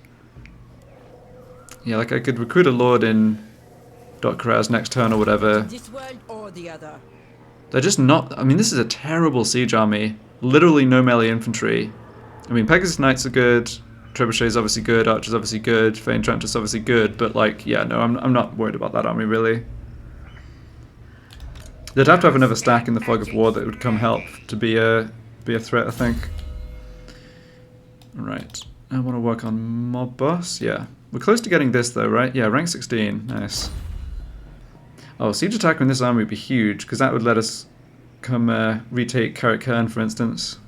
Yeah, like I could recruit a lord in Dokkaraz next turn or whatever. This world or the other. They're just not... I mean, this is a terrible siege army. Literally no melee infantry. I mean, Pegasus Knights are good, Trebuchet's obviously good, Archer's obviously good, Fane Trencher's obviously good, but like, yeah, no, I'm not worried about that army, really. They'd have to have another stack in the Fog of War that would come help to be a threat, I think. Right. I want to work on Mob Boss. Yeah. We're close to getting this, though, right? Yeah, rank 16. Nice. Oh, Siege Attacker in this army would be huge, because that would let us come retake Karakern, for instance.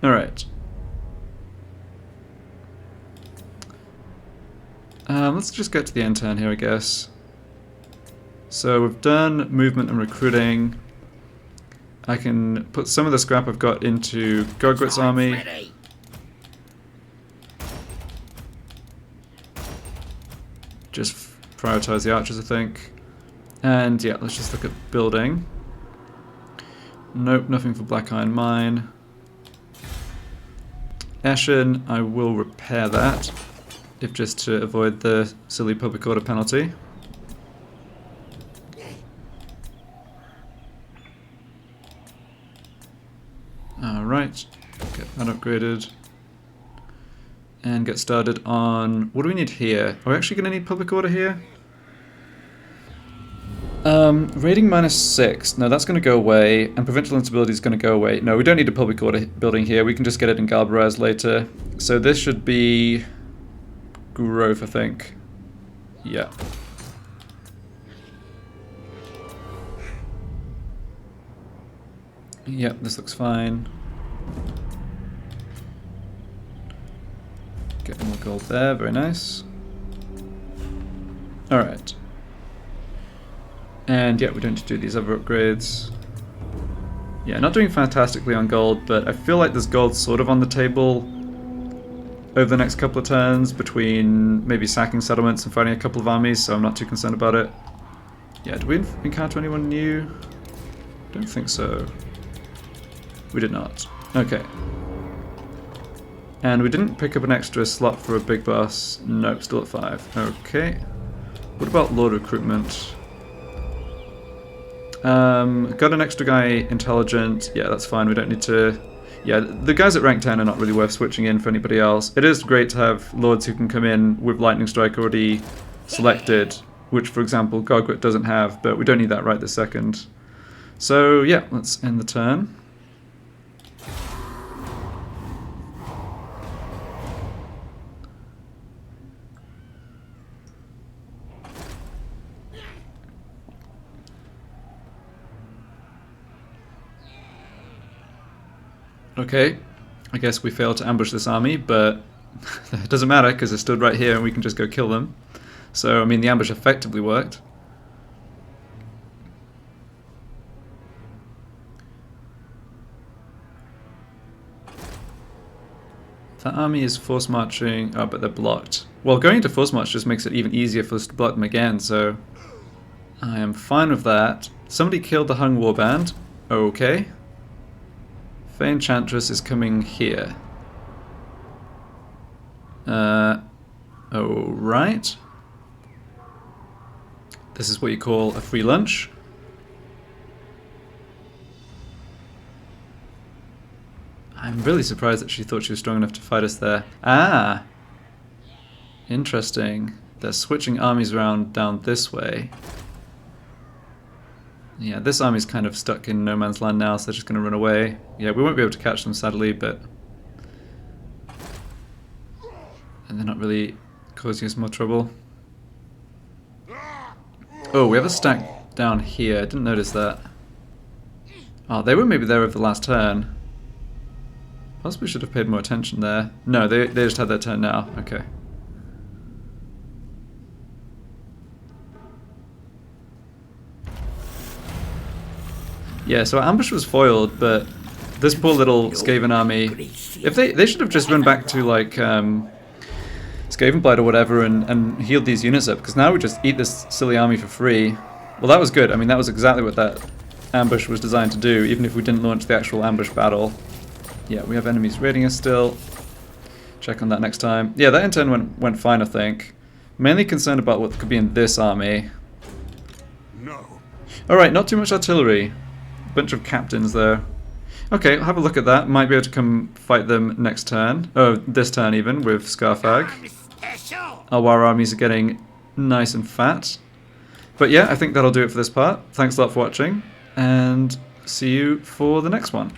Alright. Let's just get to the end turn here, I guess. So we've done movement and recruiting. I can put some of the scrap I've got into Gogwit's army. Just prioritize the archers, I think. And yeah, let's just look at building. Nope, nothing for Black Iron Mine. Ashen, I will repair that, if just to avoid the silly public order penalty. Alright, get that upgraded. And get started on... what do we need here? Are we actually going to need public order here? Raiding -6. No, that's going to go away. And provincial instability is going to go away. No, we don't need a public order building here. We can just get it in Galbaraz later. So this should be... growth, I think. Yeah. Yep, this looks fine. Get more gold there, very nice. Alright. And yeah, we don't need to do these other upgrades. Yeah, not doing fantastically on gold, but I feel like there's gold sort of on the table. over the next couple of turns between maybe sacking settlements and fighting a couple of armies, so I'm not too concerned about it. Yeah, did we encounter anyone new? Don't think so. We did not. Okay. And we didn't pick up an extra slot for a big boss. Nope, still at 5. Okay. What about Lord recruitment? Got an extra guy intelligent. Yeah, that's fine. We don't need to... Yeah, the guys at rank 10 are not really worth switching in for anybody else. It is great to have lords who can come in with Lightning Strike already selected, which, for example, Gogwit doesn't have, but we don't need that right this second. So, yeah, let's end the turn. Okay, I guess we failed to ambush this army, but it doesn't matter because they stood right here and we can just go kill them. So, I mean, the ambush effectively worked. That army is force marching. Oh, but they're blocked. Well, going into force march just makes it even easier for us to block them again, so I am fine with that. Somebody killed the Hung Warband. Okay. Fey Enchantress is coming here. Alright. This is what you call a free lunch. I'm really surprised that she thought she was strong enough to fight us there. Ah! Interesting. They're switching armies around down this way. Yeah, this army's kind of stuck in no man's land now, so they're just going to run away. Yeah, we won't be able to catch them, sadly, but... And they're not really causing us more trouble. Oh, we have a stack down here. I didn't notice that. Oh, they were maybe there over the last turn. Possibly should have paid more attention there. No, they just had their turn now. Okay. Yeah, so our ambush was foiled, but this poor little Skaven army, if they should have just run back to like Skaven Blight or whatever and healed these units up, because now we just eat this silly army for free. Well, that was good. I mean, that was exactly what that ambush was designed to do, even if we didn't launch the actual ambush battle. Yeah, we have enemies raiding us still. Check on that next time. Yeah, that in turn went fine, I think. Mainly concerned about what could be in this army. No. Alright, not too much artillery. Bunch of captains though. Okay, I'll have a look at that. Might be able to come fight them next turn. Oh, this turn even, with Scarfag. Our Waaagh armies are getting nice and fat. But yeah, I think that'll do it for this part. Thanks a lot for watching, and see you for the next one.